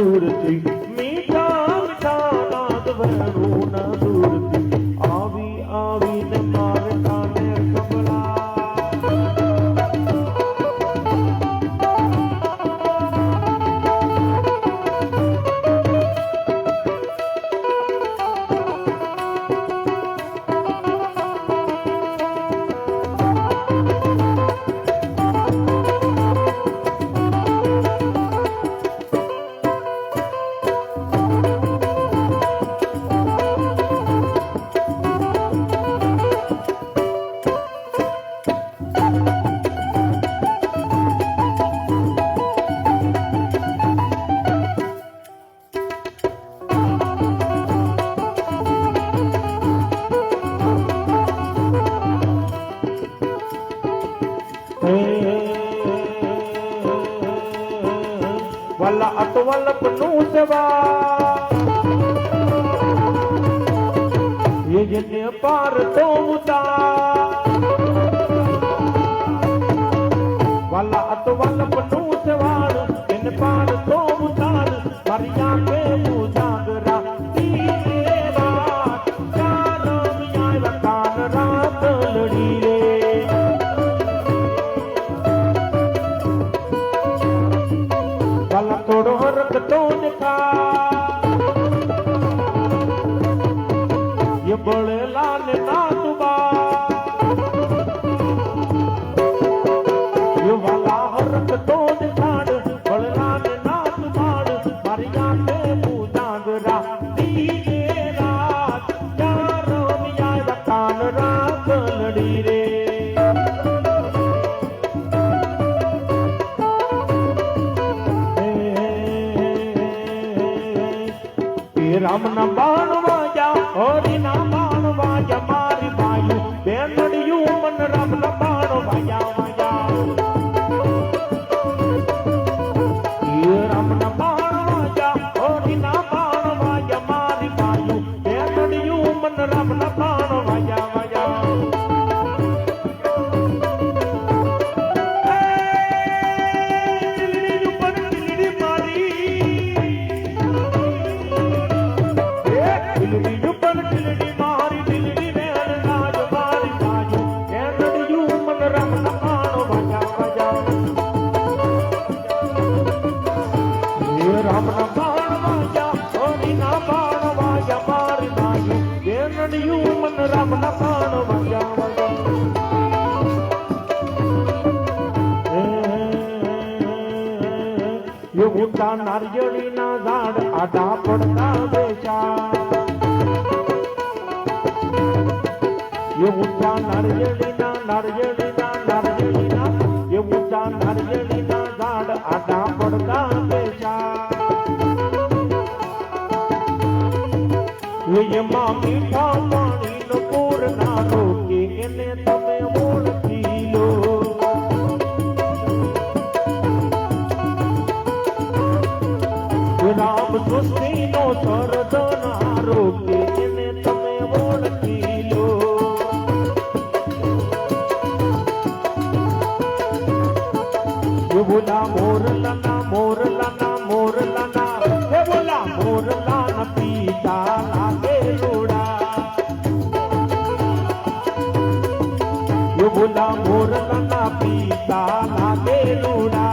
દૂરથી મીઠા મીઠા નાદ વેણુના દૂરથી આવી આવીને મારે કાને સંભળા વલ્લા અટવલ્લભનું સેવા એ જેને પાર તો ઉતાર વલ્લા અટવલ્લભનું સેવાળ એને પાર તો ઉતાર મારી આંખે ઉજાગરા દીને રાત ચારમ યાય કાન રાત લડી રે વાલા થોડો હરકતો દેખા ये बड़े लाल नातुबा ये वाला हरकतो दिखाड़ बड़े लाल नातुबाड़ मारी आंखे पूजागरा दीने रात चारों मियाँ वकान रात लड़ी रे राम न बाण वाजा हरि न बाण वाजा मारी बायु बेनड़ियू मन राम न बाण वाजा वाजा ये राम न बाण वाजा हरि न बाण वाजा मारी बायु बेनड़ियू मन राम न बाण वाजा वाजा राम न बाण वाजा हरि न बाण वाजा मारी बायु बेनड़ियू मन राम न बाण वाजा वाजा ये ઊંચા નારિયેળીના ઝાડ આડા પડતા બેસા ये ઊંચા નારિયેળીના ये ઊંચા નારિયેળીના ઝાડ આડા પડતા બેસા એમાં મીઠા પાણીનો પૂર ના રોકે એને તમે ઓળખી લો રામ સૃષ્ટિનો સર્જનારો કે એને તમે ઓળખી લો એ બોલા મોરલાના એ બોલા મોરલાના પિતા લાગે રોડા એ બોલા મોરલાના પિતા લાગે રોડા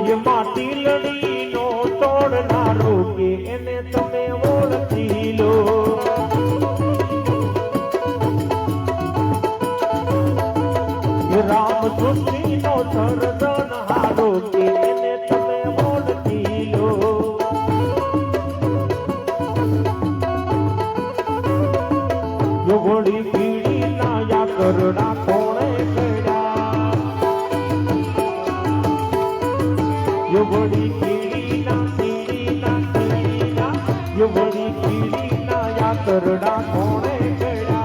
ये माटी लड़ी नो तोड़नारो के એને તમે ઓળખી લો ये राम सृष्टि नो સર્જનહારો કે એને તમે ઓળખી લો यो ઘોડી પીડી ના યા કરડા કોણે કર્યા यो बड़ी कीड़ी ना या करड़ा कोणे गया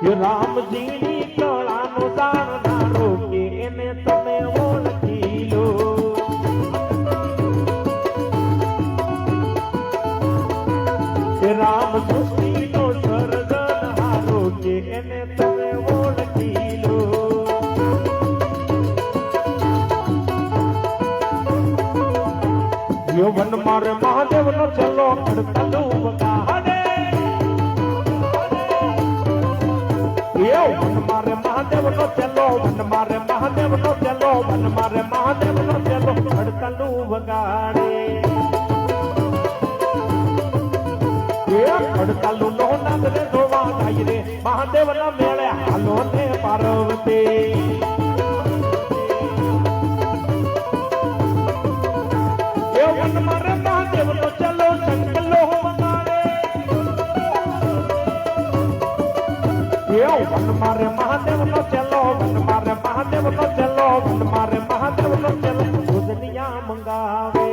ये रामजीनी कळानो जाणनारो के એને તમે ઓળખી લો ये राम સૃષ્ટિનો સર્જનહારો કે એને તમે ઓળખી લો મારે મહાદેવનો ચલો કડકલું વગાડે એ વન મારે મહાદેવનો ચલો વન મારે મહાદેવનો ચલો વન મારે મહાદેવનો ચલો કડકલું વગાડે એ કડકલું નો નાદ રે જોવા જાય રે મહાદેવના મેળે હાલો ને પાર્વતી વન મારે મહાદેવનો ચલો સંકલો વગાડે વન મારે મહાદેવનો ચલો વન મારે મહાદેવનો ચલો વન મારે મહાદેવનો ચલો દુનિયા મંગાવે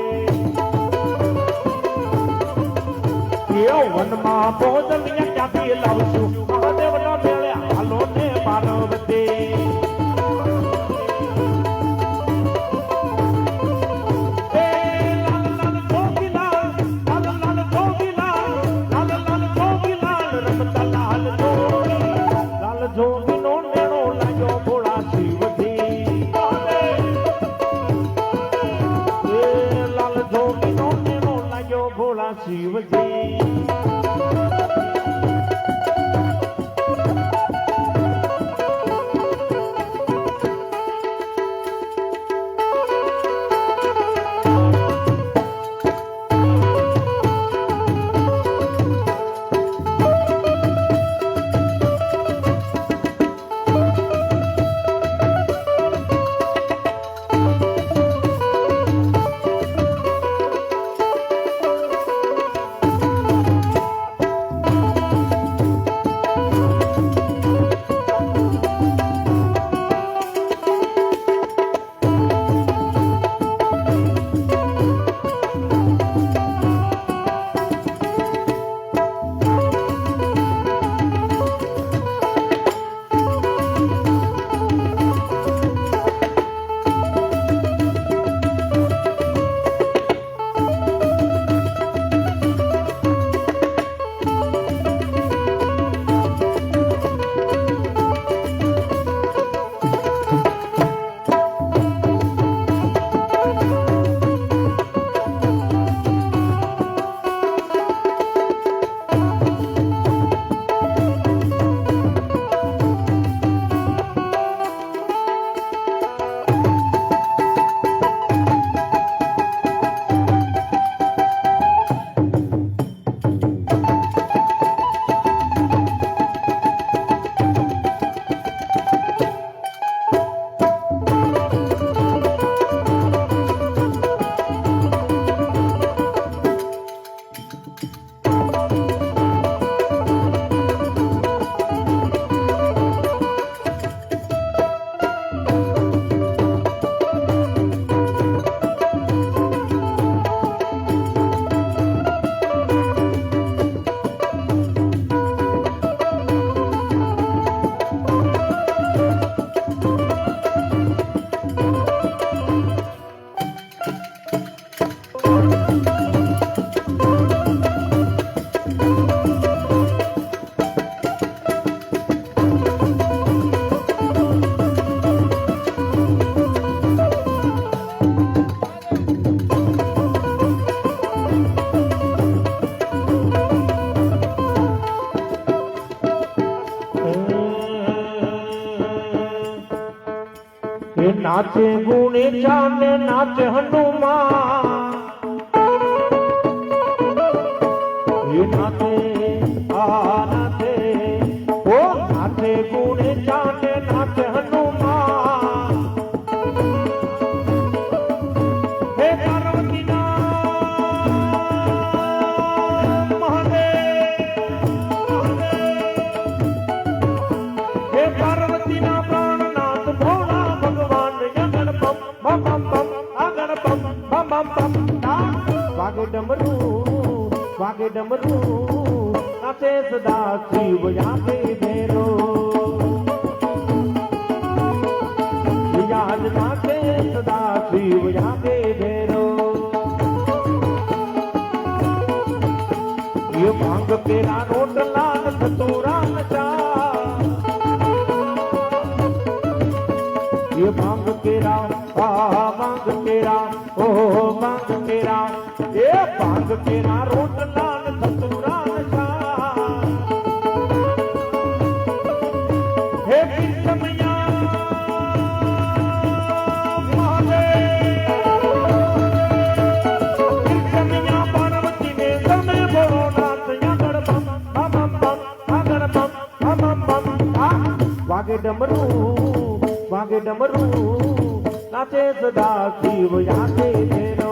વનમાં ભોજનિયા ક્યાંથી લાવશું મહાદેવના મેળે હાલો ને પાર્વતી જોગીનો મેળો લાગ્યો ભોળા શિવજી લાલ જોગીનો મેળો લાગ્યો ભોળા શિવજી नाचे गुणे चांद नाच हनुमान ये नाचे नाचे ओ नाचे गुणे चांद नाच हनुमान हे पार्वती हे पार्वती ना प्राणनाथ भोला भगवान यगन पम पम पम अगन पम पम पम पम वागे डमरू नाचे सदा शिव यादे भेरो याद नाचे सदा शिव यादे भेरो ये भांग तेरा नोट लाल धतूरा नचा ये भांग तेरा भांग तेरा ओ भांग तेरा ये કેરા રોટલા ને ધતુરા ને શાક. હે કૃષ્ણમૈયા મહાદેવ. કૃષ્ણમૈયા પાર્વતી ને તમે ભોળોનાથ આગળ બમ બમ બમ આગળ બમ બમ બમ. વાગે ડમરું નાચે સદા શિવ યાદે તેરો.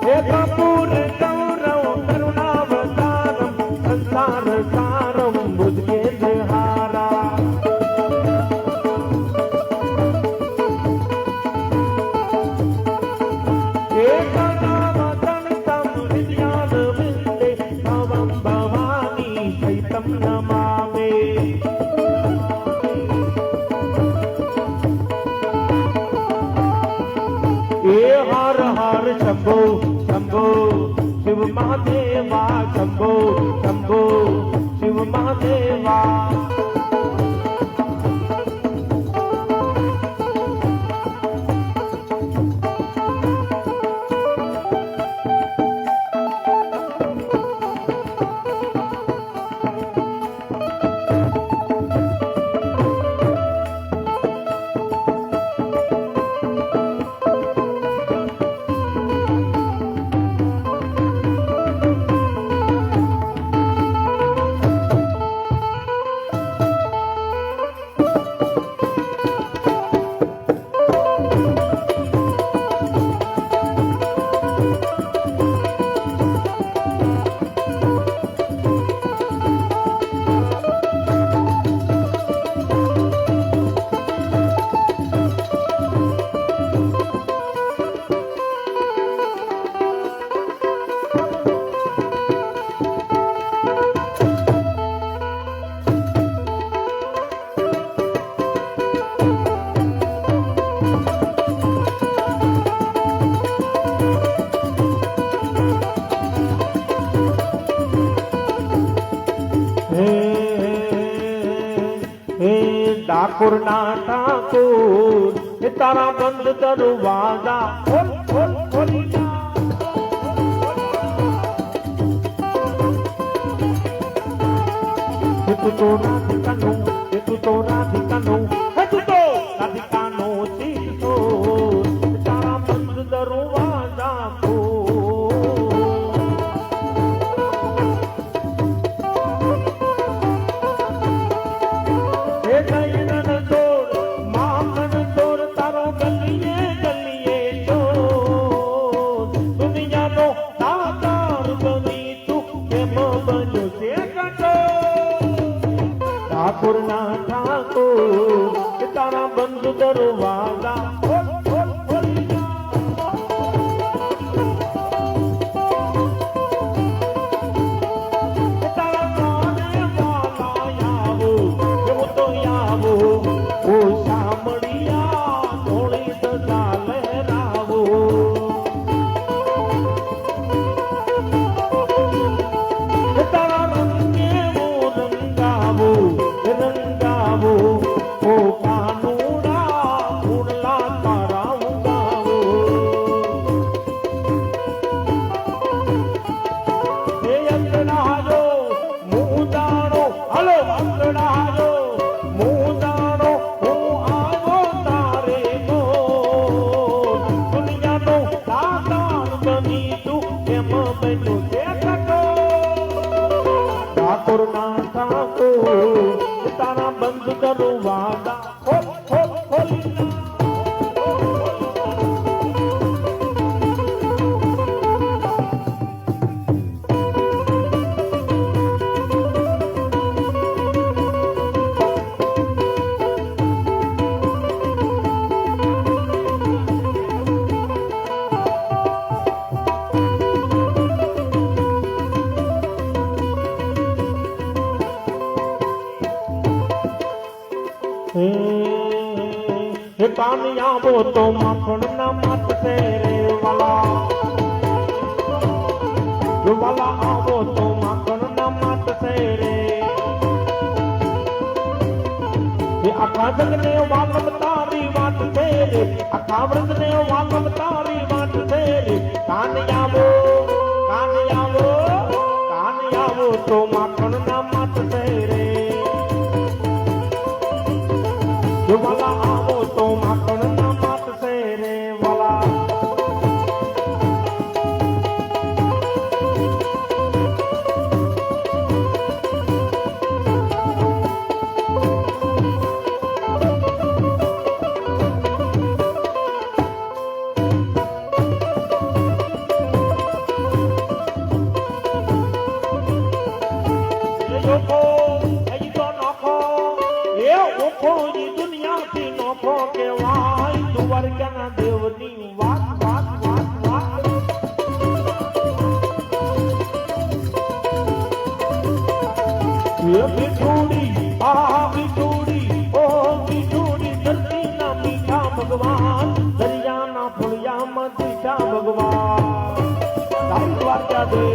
હે કપૂર ગૌરવ કરુણાવતારમ સંસાર સારમ બુદ્ધે જહારા. એકનામતં તમ વિદ્યાન વિંદે ભવં ભવાની ચૈતમ નમામે. એ હર હર શંભો શંભો શિવ મહાદેવા શંભો શંભો શિવ મહાદેવા. ઠાકોરના ઠાકોર એ તારા બંધ દરવાજા ખોલ ખોલ ખોલી જા. તું તો રાધિકાનું તું તો રાધિકાનું તું તો રાધિકાનો ચીજો તારા બંધ દરવાજા ખોલ. હે નયન દોર માખણ દોર તારો ગલીએ ગલીએ ચોર. દુનિયાનો દાતાર બની તું કેમ બન્યો છે કટો. ઠાકોરના ઠાકોર એ તારા બંધ દરવાજા ખોલ ખોલ ખોલી જા. તારા કાને વાલા આવો એવું તો આવો ઓ સાંભળિયા થોડી સદા લહેરાવો. તારા રંગે રંગાવો રંગાવો ઓ કાનુડા ઉડલા તારા ઉગાવો. હે અંગડાજો મુદાણો હલો અંગડાજો મુદાણો હું આવો તારે ગોર. દુનિયાનો દાતાર બની તું કેમ બન્યો છે કટો. ઠાકોરના ઠાકોર તારા બંધ દરવાજા ખોલ ખોલ ખોલી જા. हे कामयाबो तो माखण ना मत तेरे वाला. जो वाला आवो तो माखण ना मत तेरे. हे आखा जग ने वालम तारी वाट तेरे आखा व्रत ने वालम तारी કાનયાવો કાનયાવો કાનયાવો તો માખણ ના માત રે જો વાલા આવો તો માખણ ના માત રે વાલા જોખો એ તો નોખો એ ઓખો ઈ દુનિયાથી નોખો કેવાય દ્વારકાના દેવની વાત વાત વાત વાત એ મીઠુડી આ મીઠુડી ઓ મીઠુડી ધરતીના મીઠા ભગવાન દરિયાના ફળિયામાં દીઠા ભગવાન તારી દ્વારકા દે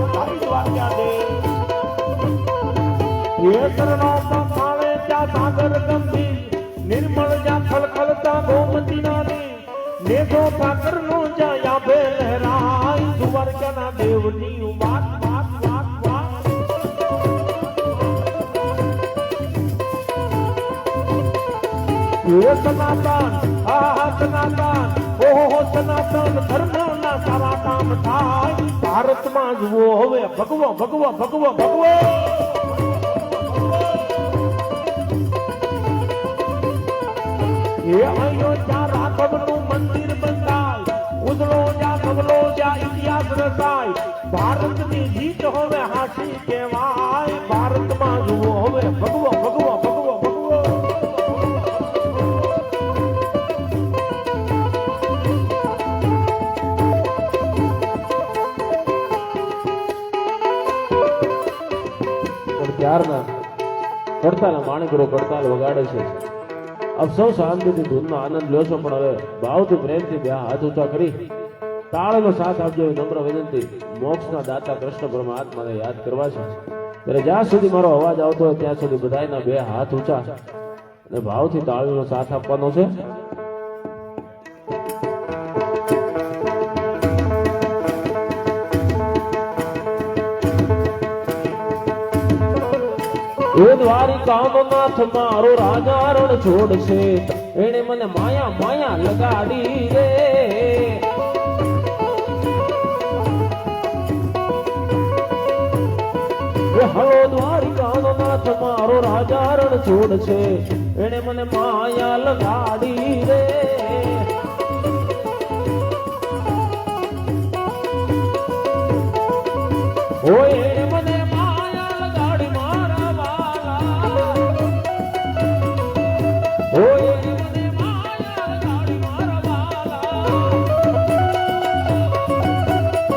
તારી દ્વારકા દે ये शरणों का खावे क्या सागर गंभीर निर्मल जा खलखलता गोमती नादी नेगो पाकर नो जाया बे लहराई द्वारका ना देवनी વાત વાત વાત વાત ये सनातन આ સનાતન ઓહો સનાતન ધર્મ ના સારા કામ થાય ભારતમાં જુઓ હવે ભગવો ભગવો ભગવો ભગવો ये अयोध्या राघवનું મંદિર બંધાય ઉજળો જા સવલો જા ઇતિહાસ રચાય ભારતની જીત હવે હાસી કહેવાય ભારતમાં જુઓ હવે ભગવો ભગવો ભગવો ભગવો પણ ત્યારના કડતાલના માણેકરો કડતાલ વગાડે છે આપ સૌ શાંતિથી ધૂનનો આનંદ લ્યો છો પણ હવે ભાવથી પ્રેમથી બે હાથ ઊંચા કરી તાળનો સાથ આપજો એવી નમ્ર વિનંતી મોક્ષના દાતા કૃષ્ણ પરમાત્માને યાદ કરવા છે ત્યારે જ્યાં સુધી મારો અવાજ આવતો હોય ત્યાં સુધી બધાયના બે હાથ ઊંચા અને ભાવથી તાળીનો સાથ આપવાનો છે એ દ્વારિકાનો નાથ મારો રાજા રણ છોડશે એને મને માયા માયા લગાડી રે હલો દ્વારિકાનો નાથ મારો રાજા રણ છોડશે એને મને માયા લગાડી રે ઓય એને મને માયા લગાડી મારા ઓય મને માયા લગાડી મારા વાલા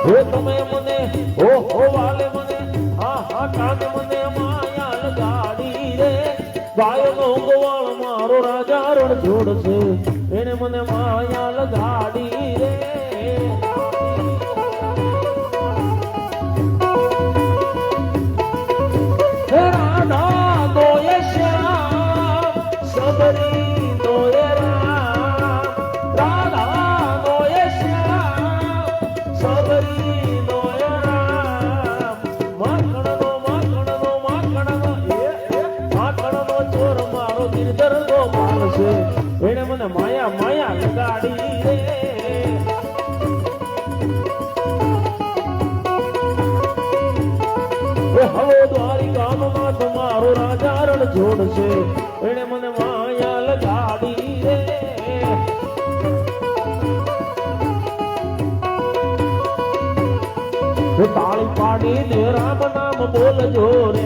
હો તમે મને ઓ વાલે મને હા કાને મને માયા લગાડી રે ગાયનો ગોવાળ મારો રાજા રણ છોડશે એને મને માયા લગાડી રે રાધા દોય શ્યામ સબરી દોય રામ રાધા દોય શ્યામ સબરી દોય રામ માખણનો ચોર મારો નિર્દર ગોપાલ છે એને મને માયા માયા લગાડી રે હવે દ્વારિકાનો નાથ મારો રાજા રણ છોડશે એને મને માયા લગાડી રે તાળી પાડીને રામ નામ બોલજો રે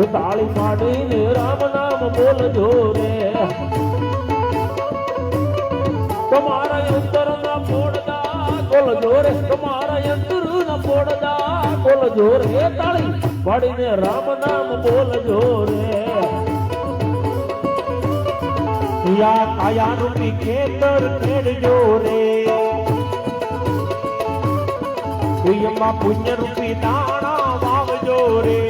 તાળી પાડીને રામ નામ બોલજો રે તમારા અંતર ના પોડદા બોલજો રે તમારા અંતર ના પોડદા બોલજો રે તાળી પાડીને રામ નામ બોલજો રે યા કાયા રૂપી ખેતર ખેડજો રે એમાં પુણ્ય રૂપી દાણા વાવજો રે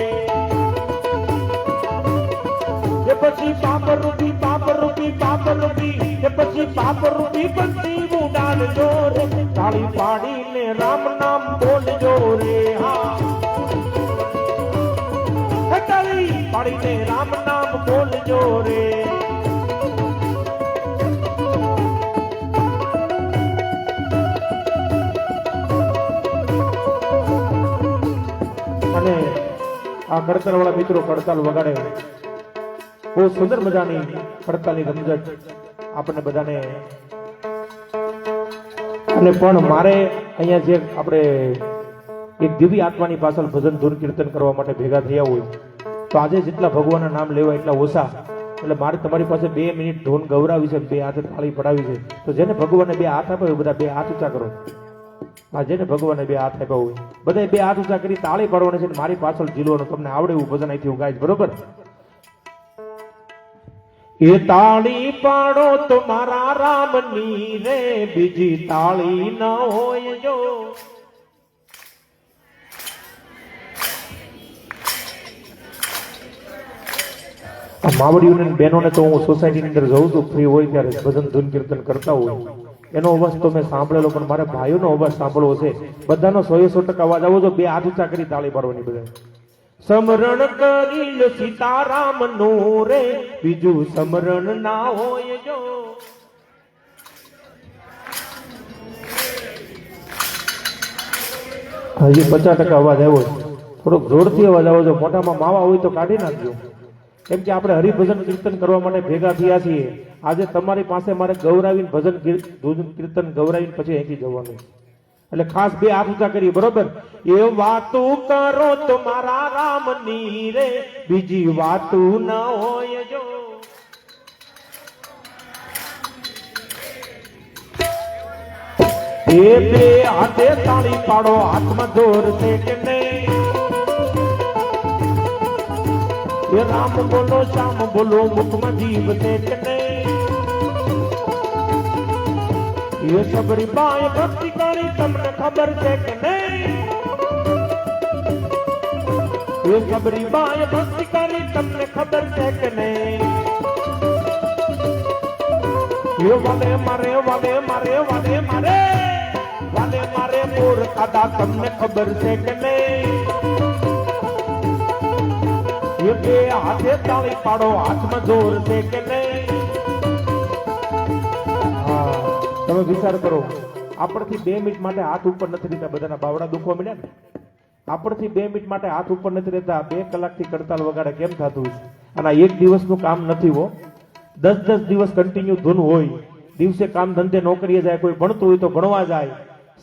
એ પછી પાપ રૂપી પાપ રૂપી પાપ રૂપી કે પછી પાપ રૂપી બંસી ઉડાડજો રે તાળી પાડીને રામ નામ બોલજો રે હા તાળી પાડીને રામ નામ બોલજો રે અને આ કડતાલવાળા મિત્રો કડતાલ વગાડે બહુ સુંદર મજાની કડતાલની રમઝટ આપણને બધાને અને પણ મારે અહીંયા જે આપણે એક દિવ્ય આત્માની પાછળ ભજન ધૂન કીર્તન કરવા માટે ભેગા થયા હોય તો આજે જેટલા ભગવાનના નામ લેવા એટલા ઓછા એટલે મારે તમારી પાસે 2 મિનિટ ધૂન ગૌરાવી છે 2 હાથે તાળી પડાવી છે તો જેને ભગવાનને 2 હાથ આપ્યા હોય બધા 2 હાથ ઊંચા કરો આ જેને ભગવાનને 2 હાથ આપ્યા હોય બધા 2 હાથ ઊંચા કરી તાળી પાડવાની છે મારી પાછળ ઝીલવાનું તમને આવડે એવું ભજન અહીંથી હું ગાઈશ બરોબર એ તાળી પાડો તો મારા રામની રે બીજી તાળી ન હોય જો આ માવડીઓને બહેનોને તો હું સોસાયટીની અંદર જઉં છું ફ્રી હોય ત્યારે ભજન ધૂન કીર્તન કરતા હોય એનો અવાજ તો મેં સાંભળેલો પણ મારે ભાઈઓનો અવાજ સાંભળવો છે બધાનો 100% અવાજ આવો જો 2 હાથ ઊંચા કરી તાળી પાડવાની બધા સમરણ કરી લો સીતારામ નું રે બીજું સમરણ ના હોય જો હજી 50% અવાજ આવ્યો થોડોક જોરથી અવાજ આવ્યો જો મોઢામાં માવા હોય તો કાઢી નાખજો કેમ કે આપણે હરિભજન કીર્તન કરવા માટે ભેગા થયા છીએ આજે તમારી પાસે મારે ગૌરાવીને ભજન કીર્તન ગૌરાવીને પછી અહીંથી જવાનું એટલે ખાસ 2 હાથ ઊંચા કરી બરોબર એ વાતો કરો તો મારા રામની રે બીજી વાતો ન હોય જો એ 2 હાથે તાળી પાડો હાથમાં જોર છે કે નહીં એ રામ બોલો શ્યામ બોલો મુખમાં જીવ છે કે નહીં એ સબરી બાય ભક્તિ કરી તમને ખબર છે કે નહીં એ સબરી બાય ભક્તિ કરી તમને ખબર છે કે નહીં એ વાલે મારે વાલે મારે વાલે મારે વાલે મારે મોર ખાધા તમને ખબર છે કે નહીં એ 2 હાથે તાળી પાડો હાથમાં જોર છે કે નહીં તમે વિચાર કરો આપણથી 2 મિનિટ માટે હાથ ઉપર નથી રહેતા બધાના બાવડા દુખવા મળ્યા ને આપણથી 2 મિનિટ માટે હાથ ઉપર નથી રહેતા 2 કલાકથી કડતાલ વગાડે કેમ થતું છે અને આ 1 દિવસનું કામ નથી હો 10 દિવસ કન્ટિન્યુ ધૂન હોય દિવસે કામ ધંધે નોકરીએ જાય કોઈ ભણતું હોય તો ભણવા જાય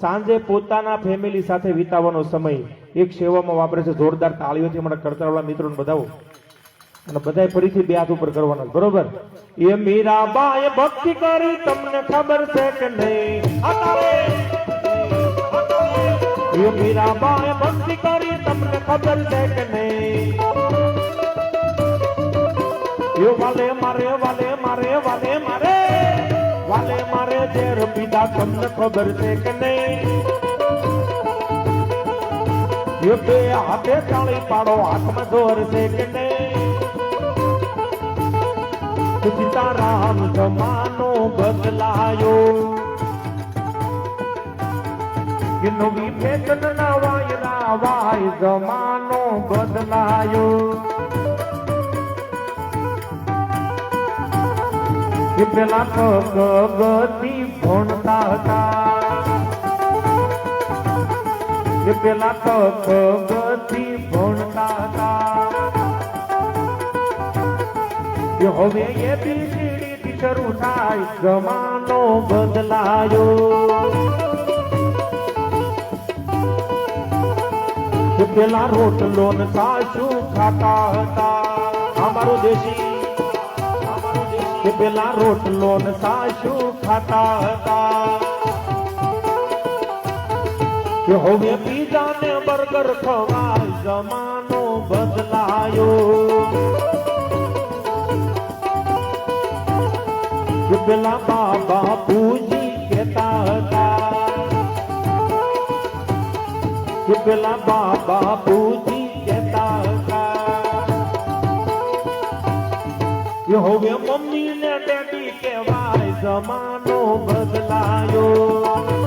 સાંજે પોતાના ફેમિલી સાથે વિતાવવાનો સમય એક સેવામાં વાપરે છે જોરદાર તાળીઓથી અમારા કડતાલવાળા મિત્રોને બધાવો અને બધાય ફરીથી 2 હાથ ઉપર કરવાના બરોબર એ મીરાબાએ ભક્તિ કરી તમને ખબર છે કે નહીં એ મીરાબાએ ભક્તિ કરી તમને ખબર છે કે નહીં એ વાલે મારે વાલે મારે વાલે મારે વાલે મારે ઝેર પીધા તમને ખબર છે કે નહીં એ 2 હાથે તાળી પાડો હાથમાં જોર છે કે નહીં સીતારામ જમાનો બદલાયો નવી ફેશન ના વાયરા વાય જમાનો બદલાયો પેલા તો ગતિ ભણતા હતા પેલા તો ગતિ ભણતા હતા હવે એ બીસીડી શરૂ થાય જમાનો બદલાયો પેલા રોટલો ને સાસુ ખાતા હતા અમારો દેશી પેલા રોટલો ને સાસુ ખાતા હતા હવે પીઝા ને બર્ગર ખવાય જમાનો બદલાયો પેલા બાબા પૂજી કહેતા હતા પેલા બાબા પૂજી કહેતા હતા હવે મમ્મી ને ડેડી કહેવાય જમાનો બદલાયો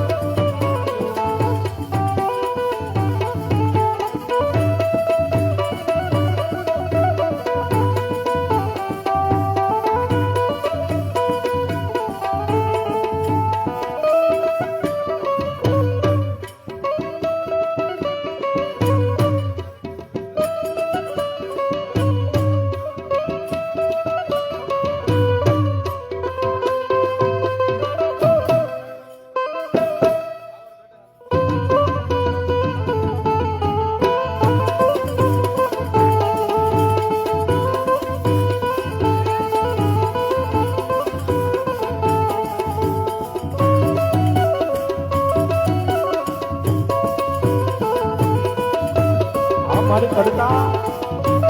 हमारी कड़का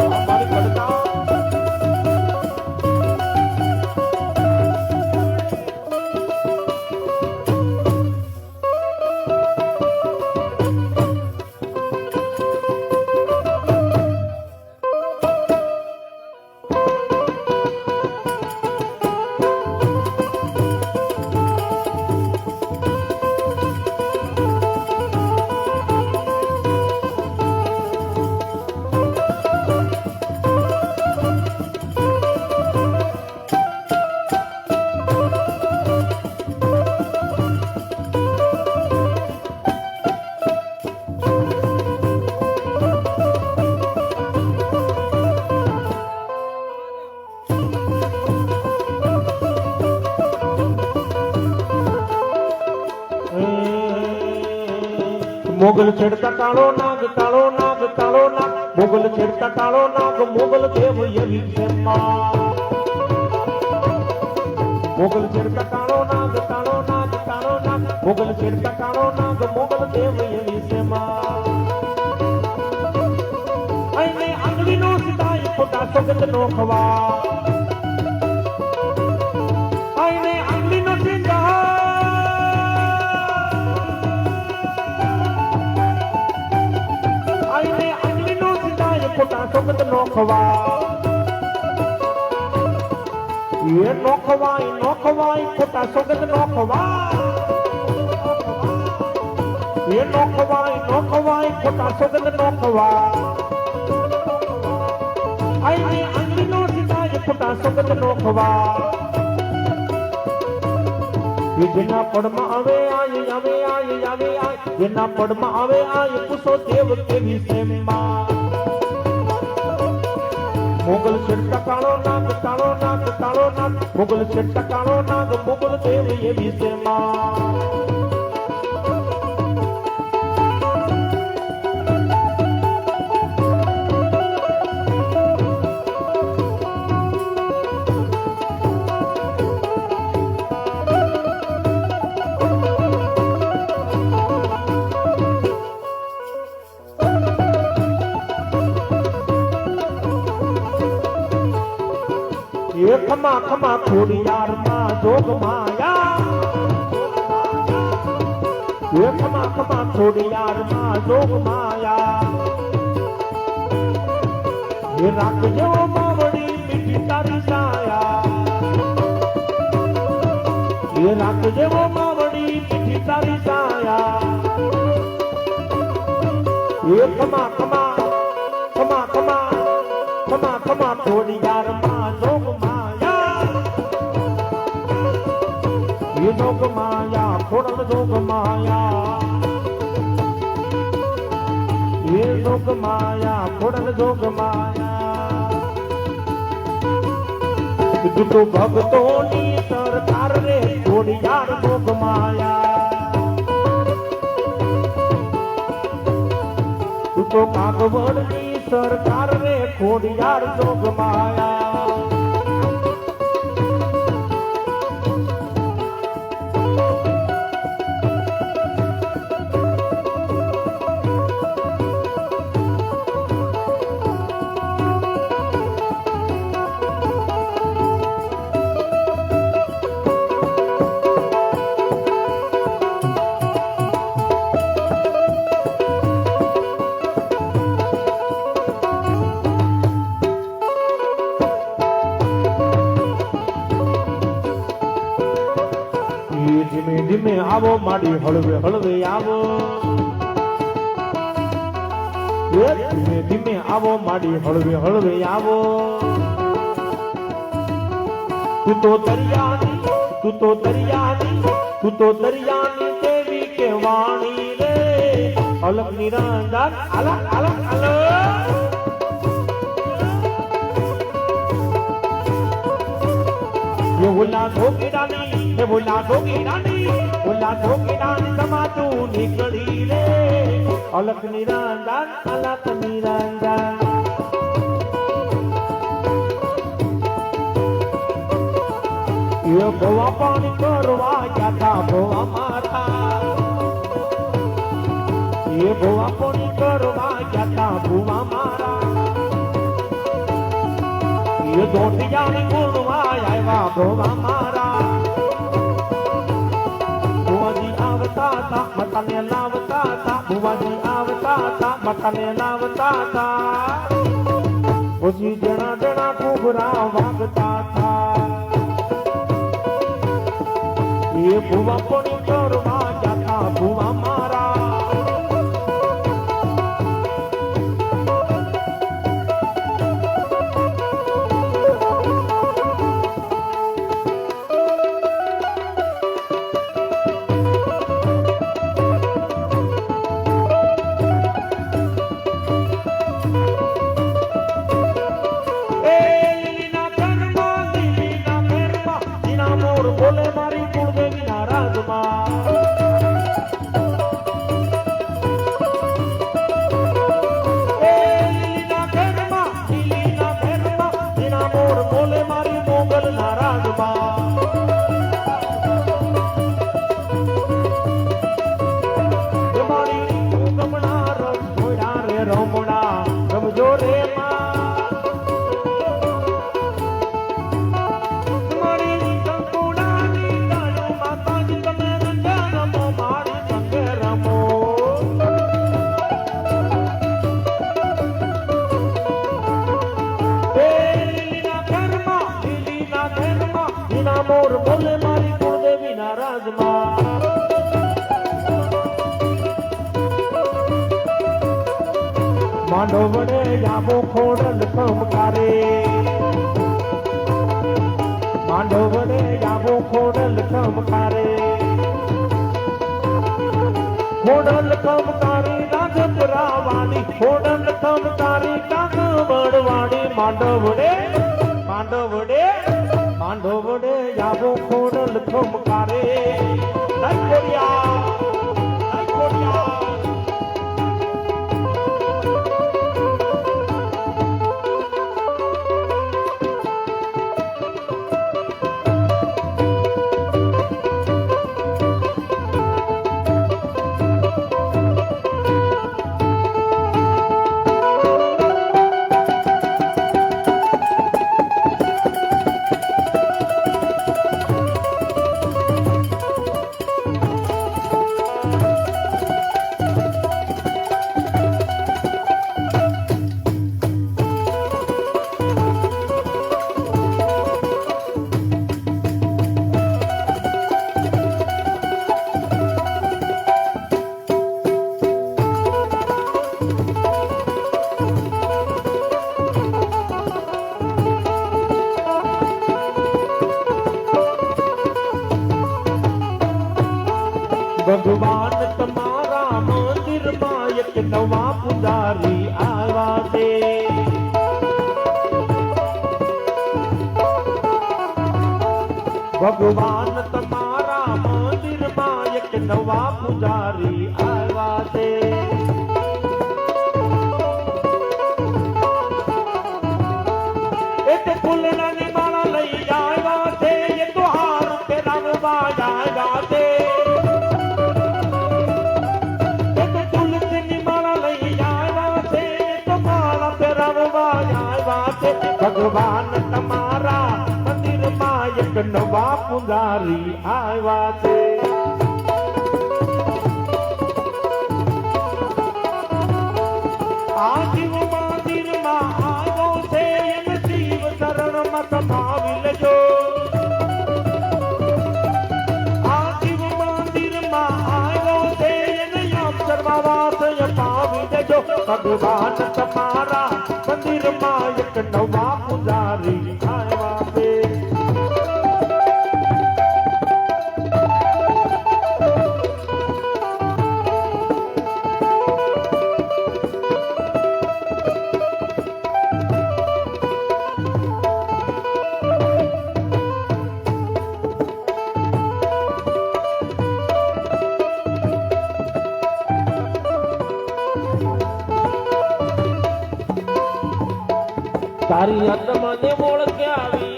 हमारी कड़का મોગલ છેડતા કાળો નાગ કાળો નાગ કાળો નાગ મોગલ છેડતા કાળો નાગ મોગલ દેવ એવી છે માં મોગલ છેડતા કાળો નાગ કાળો નાગ કાળો નાગ મોગલ છેડતા કાળો નાગ મોગલ દેવ એવી છે માં આઈને આંગળીનો સિધાય ખોટા સોગંદ નો ખવા આઈને આંગળીનો સિધાય આઈને આંગળીનો સિધાય ખોટા સોગંદ નો ખવા એ નો ખવાય ખોટા સોગંદ નો ખવાય એ નો ખવાય ખોટા સોગંદ નો ખવાય આઈને આંગળીનો સિધાય ખોટા સોગંદ નો ખવાય જેના પડમાં આવે આય જેના પડમાં આવે આય પૂછો દેવ કેવી છે માં મોગલ છેડતા કાળો નાગ કાળો નાગ કાળો નાગ મોગલ છેડતા કાળો નાગ મોગલ દેવ એવી છે માં ये खमा खमा थोड़ी यार माँ जोग माया ये खमा खमा थोड़ी यार माँ जोग माया ये रात जो मावड़ी मीठी तारी साया ये रात जो मावड़ी मीठी तारी साया ये खमा खमा खमा खमा खमा खमा थोड़ी यार माँ जोग ये जोग माया खोड़ल जोग माया ये जोग माया खोड़ल जोग माया તું તો ભક્તોની સરકાર રે થોડી યાર જોગ માયા તું તો કાગવડની સરકાર રે થોડી યાર જોગ માયા માડી હળવે હળવે આવો એ ધીમે ધીમે આવો માડી હળવે હળવે આવો તું તો દરિયાની દેવી કે વાણી રે અલગ નિરાંદાર અલગ અલગ અલગ ये बोला धोकी रानी समा तू निकली रे अलग निरांदार अलग निरांदार ये भोवा पानी करवा क्या था भोवा माता ये भोवा पानी करवा क्या था भोवा मारा ये दोटी जानी गुणवा आया भोवा मारा भुवाजी आवता था मकाने लावता था भुवाजी आवता था मकाने लावता था उसी जना जना कुबरा वागता था ये भुवा पानी करवा क्या था भुवा मारा બોલે મારી કુળદેવી ના રાજમાં લીલીના ઘરમાં એના મોર બોલે મારી મોગલ ના રાજમાં મારી ગમણા રમ જોયા રે રમણા રમજો રે મોર બોલે મારી કુળદેવી ના રાજમાં માંડો વડે યાબો ખોડલ ખમકારે માંડો વડે યાબો ખોડલ ખમકારે ખોડલ ખમકારી રાગપુરા વાળી ખોડલ ખમકારી કાગવડવાળી માંડો વડે યાબો ખોડલ ખમકારે ભગવાન તમારા મંદિરમાં એક નવા પૂજારી આવ્યા છે ભગવાન તમારા મંદિરમાં એક નવા પૂજારી આવ્યા છે એક ફૂલડાની માળા લઈ આવ્યા છે એ તો હાર પહેરાવવા આવ્યા છે ભગવાન તમારા મંદિરમાં એક નવા પૂજારી આવ્યા છે આ શિવ મંદિરમાં આવ્યો છે એમ શિવ શરણમાં સમાવી લેજો આ શિવ મંદિરમાં જો ભગવાન તમારા મંદિરમાં એક નવા પૂજારી આવ્યા છે. તારી યાદ મને ઓળખે આવી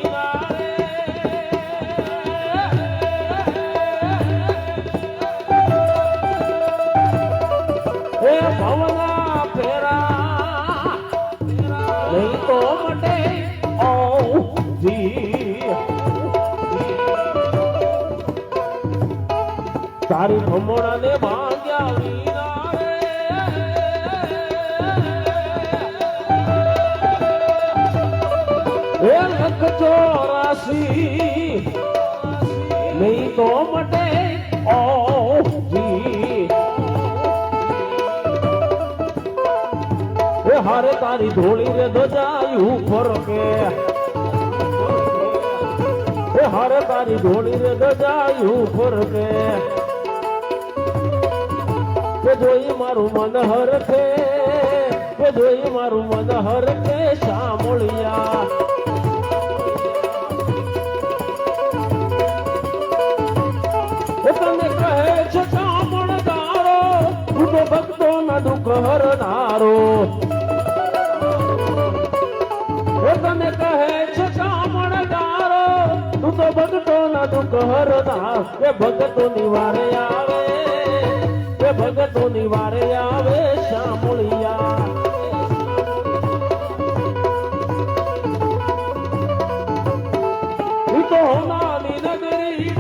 હે ભવના ફેરા નહીં તો મટે ઓ જી તારી ભમોડાને ભાગ્યા વિના એ લખ 84 નહીં તો મટે ઓ જી એ હારે તારી ધોળી રે ધજાયું ફરકે એ હારે તારી ધોળી રે ધજાયું ફરકે કે જોઈ મારું મન હરખે કે જોઈ મારું મન હરખે શામળિયા તને કહે છે કામણદારો તું તો ભક્તો ના દુઃખ હરનારો તને કહે છે કામણદારો તું તો ભક્તો ના દુઃખ હરનાર એ ભક્તો ની વારે આવે એ ભક્તો ની વારે આવે શામળિયા તું તો હોનાની નગરી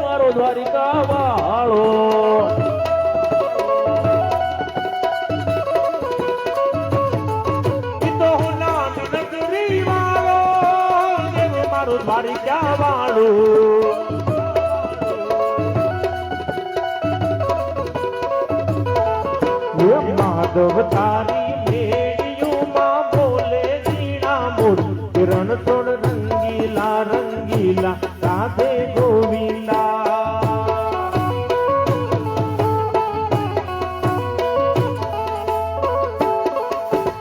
મારો દ્વારિકા વાળો તો હું નામ નગરી વાળો દેવ મારું દ્વારિકા વાળું માધવ તારી મેળીઓમાં બોલે જીણા મોર કિરણ તોડ રંગીલા રંગીલા રાધે ગોવિંદા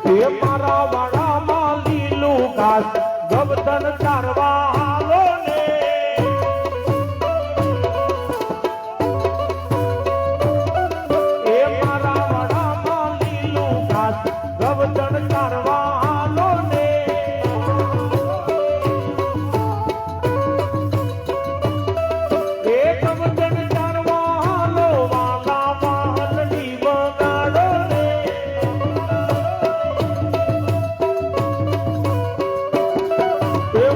એ મારા વાડામાં લીલું ઘાસ ગવતન ચારવા હાલો ને એ મારા વાડામાં લીલું ઘાસ ગવતન ચારવા હાલો ને એ ગવતન ચારવા હાલો વાલા વાલડી વગાડો ને એ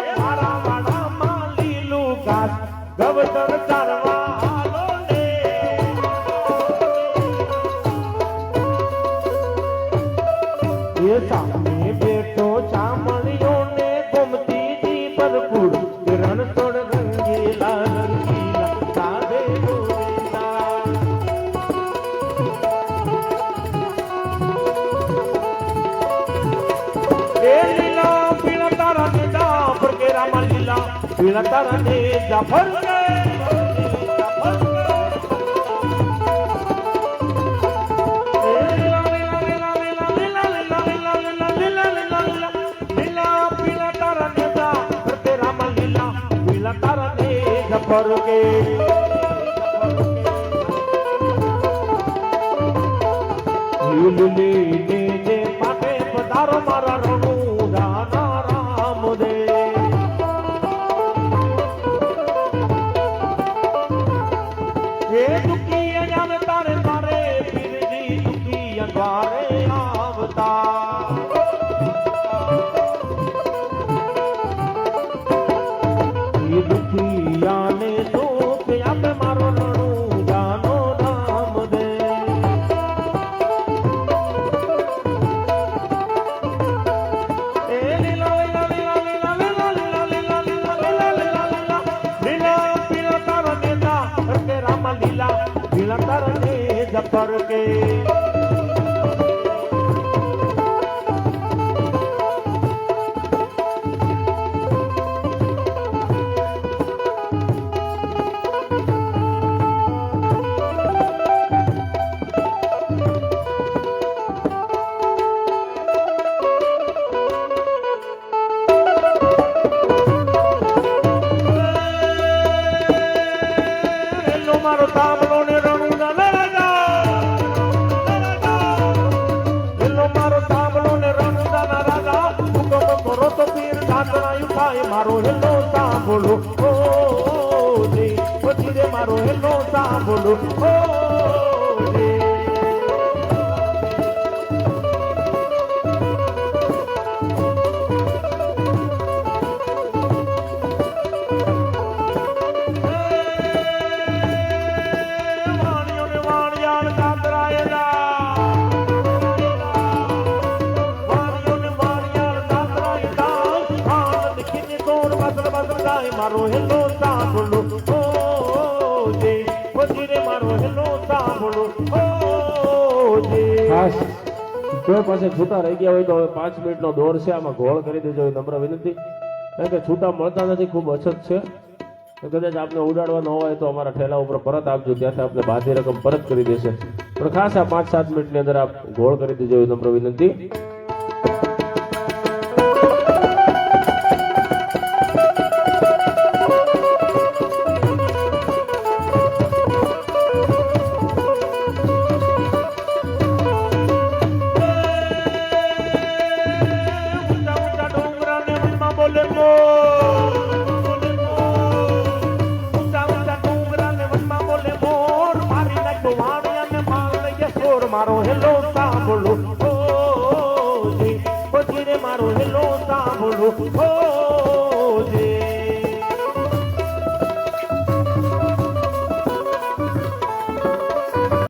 મારા વાડામાં લીલું ઘાસ ગવતર ચારવા હાલો ને એ સામે બેઠો ચામણીઓ ને ગોમતીજી ભરપૂર કિરણ તોડ રંગીલા રંગીલા રાધે ગોવિંદા એ લીલા પીળા તારા ને જાફર કે રામા લીલા પીળા તારા ને જાફર કે જાફર કે લીલી ને પાટે પધારો મારા રણુ રાના રામ દે એ દુખી જાને તારે તારે પીરજી દુખી દ્વારે આવતા એ દુખિયાને દુઃખ આપે મારો રણુ જાનો રામ દે એ લીલા લીલા લીલા લીલા લીલા લીલા લીલા લીલા લીલા લીલા લીલા પીલા તારા નેતા કરકે રામા લીલા तरने जफर के મારો તાંબલો ને રણું ના રાજા એલો મારો તાંબલો ને રણું ના રાજા હુકમ કરો તો પીર દાતરાયું થાય મારો હેલો તાંબલો ઓ જી પછી રે મારો હેલો તાંબલો ઓ જી મારો હેલો સાંભળો ઓ જી પછી રે મારો હેલો સાંભળો ઓ જી ખાસ કોઈ પાસે છૂટા રહી ગયા હોય તો હવે 5 મિનિટનો દોર છે, આમાં ગોળ કરી દેજો એ નમ્ર વિનંતી. કારણ કે છૂટા મળતા નથી, ખૂબ અછત છે. તો કદાચ આપને ઉડાડવા ન હોય તો અમારા ઠેલા ઉપર પરત આપજો, ત્યાંથી આપણે બાંધી રકમ પરત કરી દેશે. પણ ખાસ આ 5-7 મિનિટની અંદર આપ ગોળ કરી દેજો એ નમ્ર વિનંતી. મારો હેલો સાંભળો ઓ જી પછી રે મારો હેલો સાંભળો ઓ